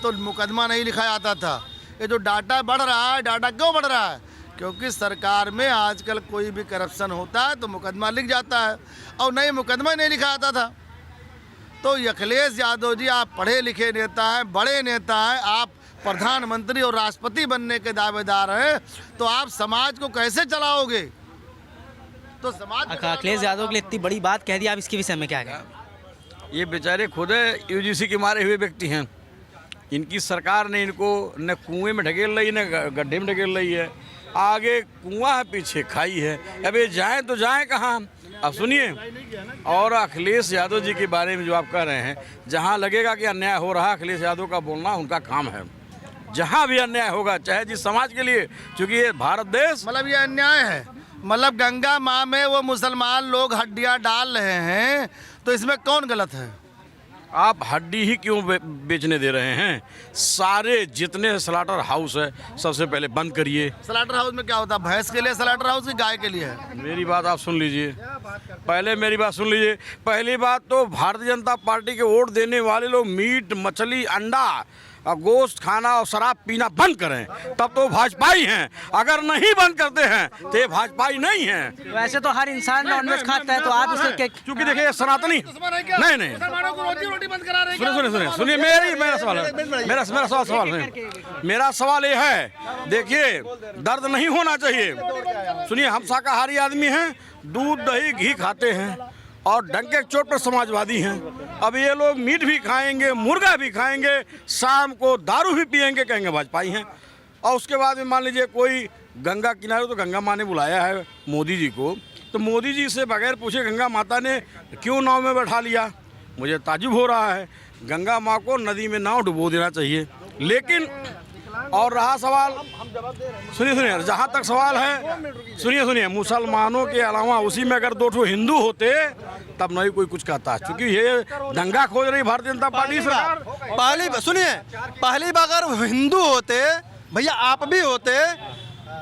तो मुकदमा नहीं लिखा जाता था। ये जो डाटा बढ़ रहा है, डाटा क्यों बढ़ रहा है? क्योंकि सरकार में आजकल कोई भी करप्शन होता है तो मुकदमा लिख जाता है, और नहीं मुकदमा नहीं लिखा जाता था। तो अखिलेश यादव जी आप पढ़े लिखे नेता हैं, बड़े नेता हैं, आप प्रधानमंत्री और राष्ट्रपति बनने के दावेदार हैं, तो आप समाज को कैसे चलाओगे? तो समाज अखिलेश यादव के लिए इतनी बड़ी बात कह दी, आप इसके विषय में क्या कहें? ये बेचारे खुद यूजीसी के मारे हुए व्यक्ति हैं। इनकी सरकार ने इनको न कुएं में ढकेल रही, न गड्ढे में ढकेल रही है। आगे कुआं है, पीछे खाई है। अब ये जाएँ तो जाएँ कहाँ? अब सुनिए, और अखिलेश यादव जी के बारे में जो आप कह रहे हैं, जहाँ लगेगा कि अन्याय हो रहा है, अखिलेश यादव का बोलना उनका काम है। जहाँ भी अन्याय होगा, चाहे जिस समाज के लिए, क्योंकि ये भारत देश, मतलब ये अन्याय है। मतलब गंगा माँ में वो मुसलमान लोग हड्डियाँ डाल रहे हैं, तो इसमें कौन गलत है? आप हड्डी ही क्यों बेचने दे रहे हैं? सारे जितने स्लाटर हाउस है सबसे पहले बंद करिए। स्लाटर हाउस में क्या होता है? भैंस के लिए स्लाटर हाउस की गाय के लिए है? मेरी बात आप सुन लीजिए, पहले मेरी बात सुन लीजिए। पहली बात तो भारतीय जनता पार्टी के वोट देने वाले लोग मीट मछली अंडा और गोश्त खाना और शराब पीना बंद करें, तब तो भाजपाई हैं। अगर नहीं बंद करते हैं तो ये भाजपाई नहीं हैं। वैसे तो हर इंसान नॉनवेज खाता है, तो आप इसके क्योंकि देखिए सनातनी नहीं सुनिए मेरा सवाल है, मेरा सवाल ये है, देखिए दर्द नहीं होना चाहिए। सुनिए, हम शाकाहारी आदमी हैं, दूध दही घी खाते हैं और डंके चोट पर समाजवादी हैं। अब ये लोग मीट भी खाएंगे, मुर्गा भी खाएंगे, शाम को दारू भी पिएंगे, कहेंगे भाजपाई हैं। और उसके बाद में मान लीजिए कोई गंगा किनारे, तो गंगा माँ ने बुलाया है मोदी जी को, तो मोदी जी से बगैर पूछे गंगा माता ने क्यों नाव में बैठा लिया? मुझे ताज्जुब हो रहा है। गंगा माँ को नदी में नाव डुबो देना चाहिए। लेकिन और रहा सवाल, सुनिए, जहाँ तक सवाल है, सुनिए, मुसलमानों के अलावा उसी में अगर 2 हिंदू होते तब नहीं कोई कुछ कहता, क्योंकि ये दंगा खोज रही भारतीय जनता पार्टी सरकार। पहली बार अगर हिंदू होते भैया, आप भी होते,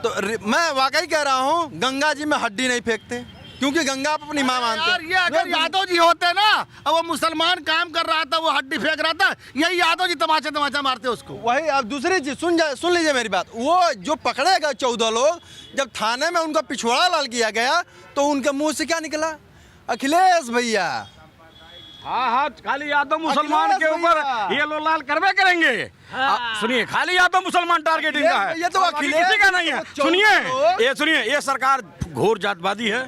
तो मैं वाकई कह रहा हूँ गंगा जी में हड्डी नहीं फेंकते, क्योंकि गंगा आप अपनी माँ मानते। यार ये अगर यादव जी होते ना, अब वो मुसलमान काम कर रहा था, वो हड्डी फेंक रहा था, यही यादव जी तमाचा मारते उसको। वही। अब दूसरी चीज सुन लीजिए मेरी बात, वो जो पकड़े गए 14 लोग, जब थाने में उनका पिछवाड़ा लाल किया गया तो उनके मुंह से क्या निकला? अखिलेश भैया, हाँ हाँ, खाली यादव मुसलमान के ऊपर ये लो लाल करवे करेंगे। सुनिए, खाली यादव मुसलमान टारगेट इनका है, ये तो अखिलेश किसी का नहीं है। सुनिए, ये सरकार घोर जातवादी है।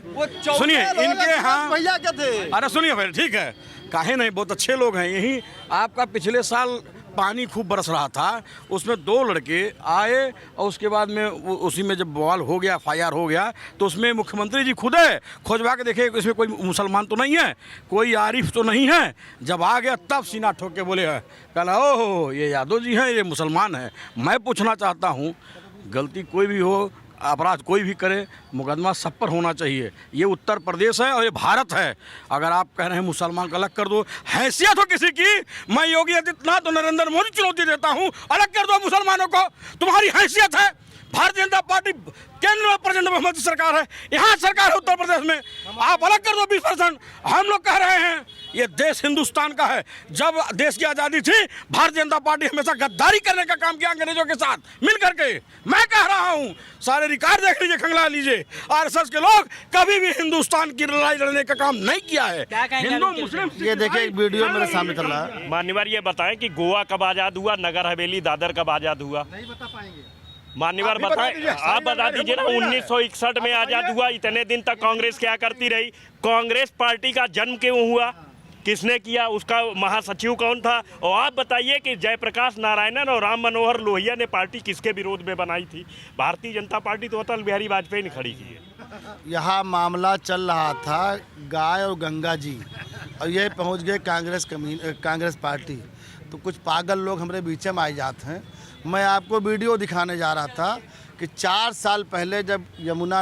सुनिए, इनके यहाँ भैया क्या थे? अरे सुनिए भाई, ठीक है, काहे नहीं, बहुत अच्छे लोग हैं। यही आपका पिछले साल पानी खूब बरस रहा था, उसमें 2 लड़के आए और उसके बाद में उसी में जब बवाल हो गया, FIR हो गया, तो उसमें मुख्यमंत्री जी खुद है खोजवा के देखे इसमें कोई मुसलमान तो नहीं है, कोई आरिफ तो नहीं है। जब आ गया तब सीना ठोक के बोले है, कहला ओहो ये यादव जी हैं, ये मुसलमान हैं। मैं पूछना चाहता हूँ, गलती कोई भी हो, अपराध कोई भी करे, मुकदमा सब पर होना चाहिए। ये उत्तर प्रदेश है और ये भारत है। अगर आप कह रहे हैं मुसलमान का अलग कर दो, हैसियत हो किसी की, मैं योगी आदित्यनाथ और नरेंद्र मोदी चुनौती देता हूं, अलग कर दो मुसलमानों को। तुम्हारी हैसियत है, भारतीय जनता पार्टी केंद्र में प्रेजेंट बहुमत की सरकार है, यहाँ सरकार है उत्तर प्रदेश में, आप अलग कर दो 20%। हम लोग कह रहे हैं ये देश हिंदुस्तान का है। जब देश की आज़ादी थी, भारतीय जनता पार्टी हमेशा गद्दारी करने का काम किया अंग्रेजों के साथ मिल करके। मैं कह रहा हूँ, सारे रिकॉर्ड देख लीजिए, खंगला लीजिए, RSS के लोग कभी भी हिंदुस्तान की लड़ाई लड़ने का काम नहीं किया है। हिंदू मुस्लिम, ये देखिए एक वीडियो मेरे सामने चल रहा है। मान्यवर ये बताएं कि गोवा कब आज़ाद हुआ, नगर हवेली दादर कब आज़ाद हुआ? नहीं बता पाएंगे। मान्यवर बताएं, आप बता दीजिए ना। 1961 में आज़ाद हुआ, इतने दिन तक कांग्रेस क्या करती रही? कांग्रेस पार्टी का जन्म क्यों हुआ, किसने किया, उसका महासचिव कौन था? और आप बताइए कि जयप्रकाश नारायणन और राम मनोहर लोहिया ने पार्टी किसके विरोध में बनाई थी? भारतीय जनता पार्टी तो अटल बिहारी वाजपेयी ने खड़ी की है। यहाँ मामला चल रहा था गाय और गंगा जी, और ये पहुँच गए कांग्रेस पार्टी। तो कुछ पागल लोग हमारे बीच में आ जाते हैं। मैं आपको वीडियो दिखाने जा रहा था कि 4 साल पहले जब गंगा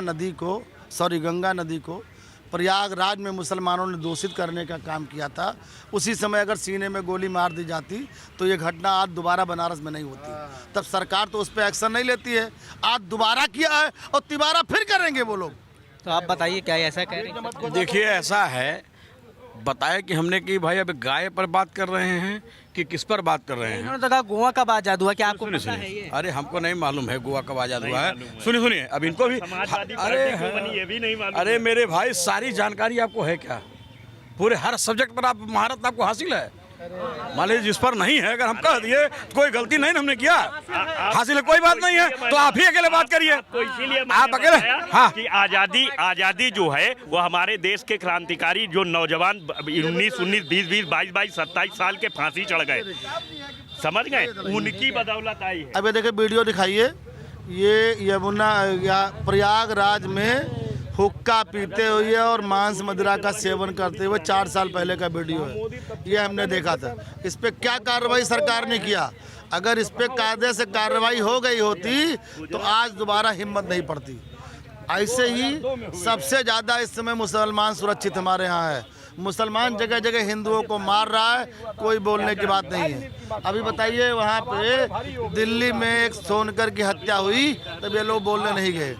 नदी को प्रयागराज में मुसलमानों ने दूषित करने का काम किया था, उसी समय अगर सीने में गोली मार दी जाती तो ये घटना आज दोबारा बनारस में नहीं होती। तब सरकार तो उस पर एक्शन नहीं लेती है। आज दोबारा किया है और तिबारा फिर करेंगे वो लोग। तो आप बताइए क्या ऐसा कह रहे हैं? देखिए ऐसा है, बताया कि हमने कि भाई अब गाय पर बात कर रहे हैं कि किस पर बात कर रहे हैं? उन्होंने तो कहा गोवा कब आज़ाद हुआ, क्या आपको पता है ये? अरे हमको नहीं मालूम है गोवा कब आज़ाद हुआ है। सुनिए, अब इनको भी, ये भी नहीं मालूम। अरे मेरे भाई, सारी जानकारी आपको है क्या? पूरे हर सब्जेक्ट पर आप महारत आपको हासिल है? मान लीजिए जिस पर नहीं है, अगर हम कह दिए कोई गलती नहीं हमने किया, हासिल है, कोई बात नहीं है, तो आप ही अकेले बात करिए। इसीलिए आप अकेले, हाँ, कि आज़ादी जो है वो हमारे देश के क्रांतिकारी जो नौजवान 19, 20, 22, 27 साल के फांसी चढ़ गए, समझ गए, उनकी बदौलत आई है। अब ये देखिए वीडियो दिखाइए, ये यमुना या प्रयागराज में हुक्का पीते हुए और मांस मदिरा का सेवन करते हुए 4 साल पहले का वीडियो है। ये हमने देखा था। इस पे क्या कार्रवाई सरकार ने किया? अगर इस पे कायदे से कार्रवाई हो गई होती तो आज दोबारा हिम्मत नहीं पड़ती। ऐसे ही सबसे ज़्यादा इस समय मुसलमान सुरक्षित हमारे यहाँ है। मुसलमान जगह जगह हिंदुओं को मार रहा है, कोई बोलने की बात नहीं है। अभी बताइए वहाँ पे दिल्ली में एक सोनकर की हत्या हुई, तब ये लोग बोलने नहीं गए,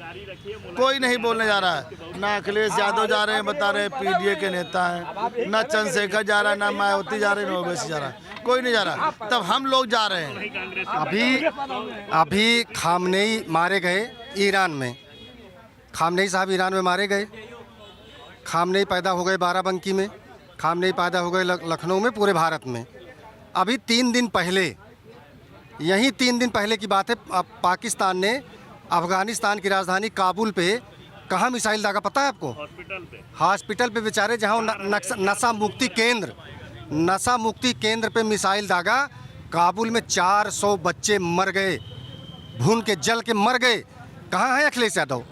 कोई नहीं बोलने जा रहा है। ना अखिलेश यादव जा रहे हैं, बता रहे PDA के नेता हैं, ना चंद्रशेखर जा रहा है, ना मायावती जा रही है, ना ओवैसी जा रहा है, कोई नहीं जा रहा। तब हम लोग जा रहे हैं। अभी खामनेई मारे गए ईरान में, खामनेई साहब ईरान में मारे गए। खामनेई पैदा हो गए बाराबंकी में, खामनेई पैदा हो गए लखनऊ में, पूरे भारत में। अभी 3 दिन पहले, यही 3 दिन पहले की बात है, पाकिस्तान ने अफ़गानिस्तान की राजधानी काबुल पे कहाँ मिसाइल दागा पता है आपको? हॉस्पिटल पे बेचारे, जहाँ नशा मुक्ति केंद्र पे मिसाइल दागा। काबुल में 400 बच्चे मर गए, भून के जल के मर गए। कहाँ है अखिलेश यादव,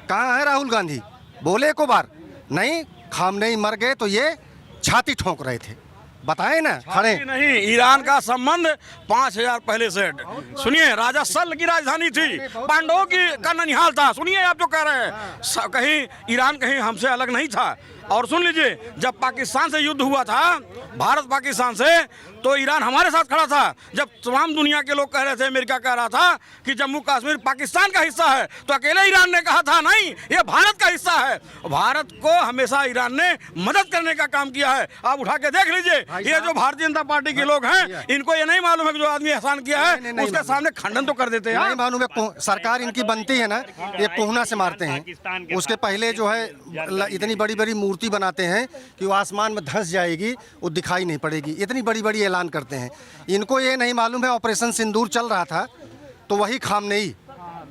कहाँ है राहुल गांधी? बोले एको बार नहीं। खामनेई मर गए तो ये छाती ठोंक रहे थे, बताए ना, खड़े नहीं। ईरान का संबंध 5000 पहले से। सुनिए, राजा सल की राजधानी थी, पांडवों की का ननिहाल था। सुनिए आप जो कह रहे हैं, कहीं ईरान कहीं हमसे अलग नहीं था। और सुन लीजिए, जब पाकिस्तान से युद्ध हुआ था, भारत पाकिस्तान से, तो ईरान हमारे साथ खड़ा था। जब तमाम दुनिया के लोग कह रहे थे, अमेरिका कह रहा था कि जम्मू कश्मीर पाकिस्तान का हिस्सा है, तो अकेले ईरान ने कहा था नहीं, ये भारत का हिस्सा है। भारत को हमेशा ईरान ने मदद करने का काम किया है। आप उठा के देख लीजिए, ये जो भारतीय जनता पार्टी के लोग हैं, इनको ये नहीं मालूम है कि जो आदमी एहसान किया है उसके सामने खंडन तो कर देते हैं। नहीं मालूम है, सरकार इनकी बनती है ना, ये कोहना से मारते हैं। उसके पहले जो है इतनी बड़ी बड़ी मूर्ति मूर्ति बनाते हैं कि वो आसमान में धंस जाएगी, वो दिखाई नहीं पड़ेगी। इतनी बड़ी बड़ी ऐलान करते हैं। इनको ये नहीं मालूम है ऑपरेशन सिंदूर चल रहा था तो वही खामनेई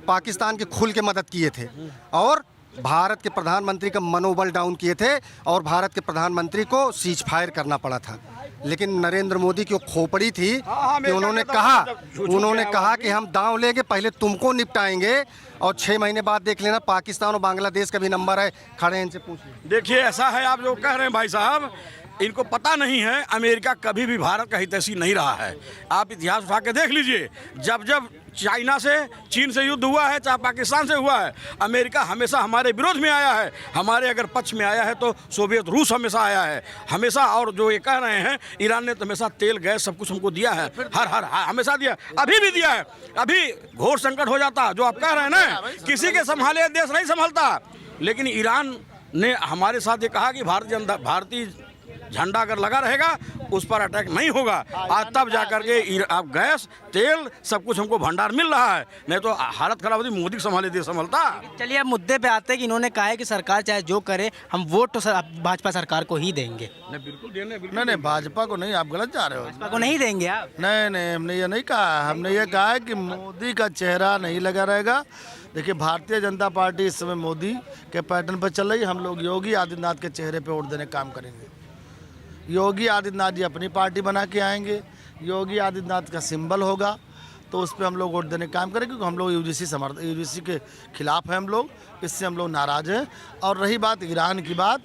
पाकिस्तान के खुल के मदद किए थे और भारत के प्रधानमंत्री का मनोबल डाउन किए थे और भारत के प्रधानमंत्री को सीज फायर करना पड़ा था। लेकिन नरेंद्र मोदी की वो खोपड़ी थी कि उन्होंने कहा कि हम दांव लेंगे, पहले तुमको निपटाएंगे और 6 महीने बाद देख लेना पाकिस्तान और बांग्लादेश का भी नंबर है, खड़े हैं इनसे पूछ लीजिए। देखिए ऐसा है, आप जो कह रहे हैं भाई साहब, इनको पता नहीं है अमेरिका कभी भी भारत का हितैषी नहीं रहा है। आप इतिहास उठा के देख लीजिए, जब जब चाइना से, चीन से युद्ध हुआ है, चाहे पाकिस्तान से हुआ है, अमेरिका हमेशा हमारे विरोध में आया है। हमारे अगर पक्ष में आया है तो सोवियत रूस हमेशा आया है, हमेशा। और जो ये कह रहे हैं ईरान ने तो हमेशा तेल गैस सब कुछ हमको दिया है, हर हमेशा दिया, अभी भी दिया है। अभी घोर संकट हो जाता, जो आप कह रहे हैं ना, किसी के संभाले देश नहीं संभलता। लेकिन ईरान ने हमारे साथ ये कहा कि भारतीय झंडा अगर लगा रहेगा उस पर अटैक नहीं होगा। आज तब जाकर के आप गैस, तेल सब कुछ हमको भंडार मिल रहा है, नहीं तो हालत खराब होती, मोदी संभाले देश संभलता। चलिए अब मुद्दे पे आते हैं कि इन्होंने कहा है कि सरकार चाहे जो करे हम वोट तो भाजपा सरकार को ही देंगे। बिल्कुल देने, नहीं भाजपा को नहीं, आप गलत जा रहे हो। भाजपा को नहीं देंगे आप? नहीं, हमने ये नहीं कहा। हमने ये कहा है कि मोदी का चेहरा नहीं लगा रहेगा। देखिए, भारतीय जनता पार्टी इस समय मोदी के पैटर्न पर चल रही है। हम लोग योगी आदित्यनाथ के चेहरे पर वोट देने का काम करेंगे। योगी आदित्यनाथ जी अपनी पार्टी बना के आएंगे, योगी आदित्यनाथ का सिंबल होगा, तो उस पर हम लोग वोट देने का काम करेंगे, क्योंकि हम लोग यूजीसी के खिलाफ हैं। हम लोग इससे हम लोग नाराज़ हैं। और रही बात ईरान की बात,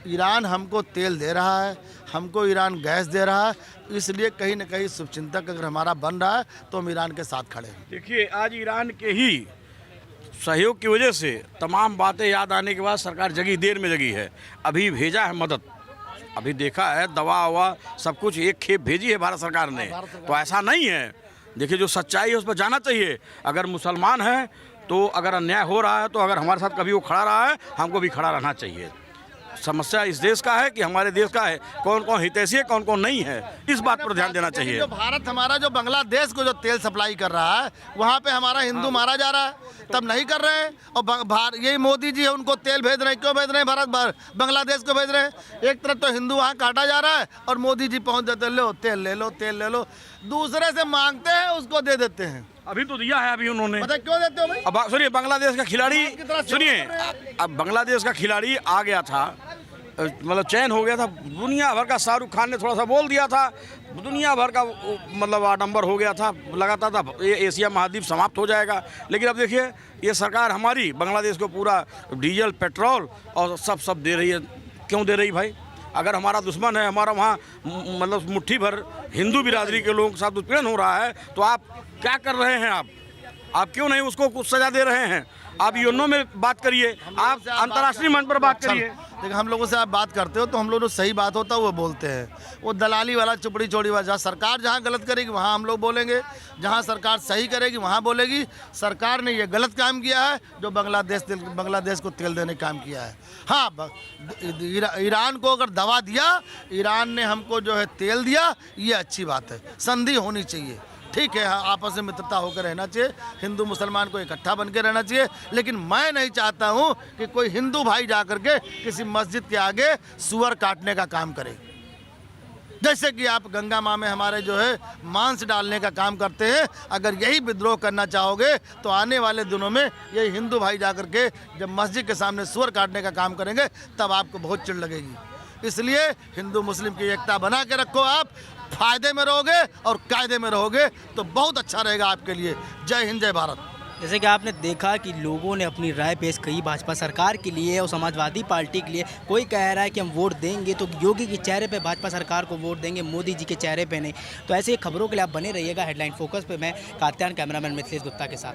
ईरान हमको तेल दे रहा है, हमको ईरान गैस दे रहा है, इसलिए कहीं ना कहीं शुभचिंतक अगर हमारा बन रहा है तो हम ईरान के साथ खड़े हैं। देखिए, आज ईरान के ही सहयोग की वजह से तमाम बातें याद आने के बाद सरकार जगी, देर में जगी है। अभी भेजा है मदद, अभी देखा है दवा ववा सब कुछ एक खेप भेजी है भारत सरकार ने, तो ऐसा नहीं है। देखिए, जो सच्चाई है उस पर जाना चाहिए। अगर मुसलमान है तो अगर अन्याय हो रहा है तो अगर हमारे साथ कभी वो खड़ा रहा है, हमको भी खड़ा रहना चाहिए। समस्या इस देश का है कि हमारे देश का है, कौन कौन हितैषी है, कौन कौन नहीं है, इस बात पर ध्यान देना चाहिए। जो भारत हमारा जो बांग्लादेश को जो तेल सप्लाई कर रहा है, वहाँ पे हमारा हिंदू मारा जा रहा है, तब नहीं कर रहे हैं। और यही मोदी जी है, उनको तेल भेज रहे हैं। क्यों भेज रहे हैं? भारत बांग्लादेश को भेज रहे हैं। एक तरफ तो हिंदू वहाँ काटा जा रहा है और मोदी जी पहुँच जाते, लो तेल ले लो, तेल ले लो। दूसरे से मांगते हैं, उसको दे देते हैं। अभी तो दिया है, अभी उन्होंने। पता क्यों देते हो भाई? अब सुनिए, बांग्लादेश का खिलाड़ी, सुनिए, अब बांग्लादेश का खिलाड़ी आ गया था, मतलब चैन हो गया था। दुनिया भर का शाहरुख खान ने थोड़ा सा बोल दिया था, दुनिया भर का मतलब आडंबर हो गया था, लगाता था ये एशिया महाद्वीप समाप्त हो जाएगा। लेकिन अब देखिए, ये सरकार हमारी बांग्लादेश को पूरा डीजल, पेट्रोल और सब दे रही है। क्यों दे रही भाई? अगर हमारा दुश्मन है, हमारा वहाँ मतलब मुट्ठी भर हिंदू बिरादरी के लोगों के साथ उत्पीड़न हो रहा है, तो आप क्या कर रहे हैं? आप क्यों नहीं उसको कुछ सजा दे रहे हैं? आप यूएनओ में बात करिए, आप अंतर्राष्ट्रीय मंच पर बात करिए। देखिए, हम लोगों से आप बात करते हो तो हम लोग जो सही बात होता है वो बोलते हैं। वो दलाली वाला, चुपड़ी चौड़ी वाला, सरकार जहाँ गलत करेगी वहाँ हम लोग बोलेंगे, जहाँ सरकार सही करेगी वहाँ बोलेगी। सरकार ने ये गलत काम किया है जो बांग्लादेश को तेल देने का काम किया है। हाँ, ईरान को अगर दवा दिया, ईरान ने हमको जो है तेल दिया, ये अच्छी बात है। संधि होनी चाहिए, ठीक है, आपस में मित्रता होकर रहना चाहिए, हिंदू मुसलमान को इकट्ठा बन के रहना चाहिए। लेकिन मैं नहीं चाहता हूं कि कोई हिंदू भाई जाकर के किसी मस्जिद के आगे सुअर काटने का काम करे। जैसे कि आप गंगा माँ में हमारे जो है मांस डालने का काम करते हैं, अगर यही विद्रोह करना चाहोगे तो आने वाले दिनों में यही हिंदू भाई जाकर के जब मस्जिद के सामने सुअर काटने का काम करेंगे, तब आपको बहुत चिढ़ लगेगी। इसलिए हिंदू मुस्लिम की एकता बना के रखो, आप फायदे में रहोगे और कायदे में रहोगे तो बहुत अच्छा रहेगा आपके लिए। जय हिंद, जय भारत। जैसे कि आपने देखा कि लोगों ने अपनी राय पेश की भाजपा सरकार के लिए और समाजवादी पार्टी के लिए। कोई कह रहा है कि हम वोट देंगे तो योगी के चेहरे पे भाजपा सरकार को वोट देंगे, मोदी जी के चेहरे पे नहीं। तो ऐसे खबरों के लिए आप बने रहिएगा हेडलाइन फोकस पे। मैं कात्यायन, कैमरामैन मिथिलेश गुप्ता के साथ।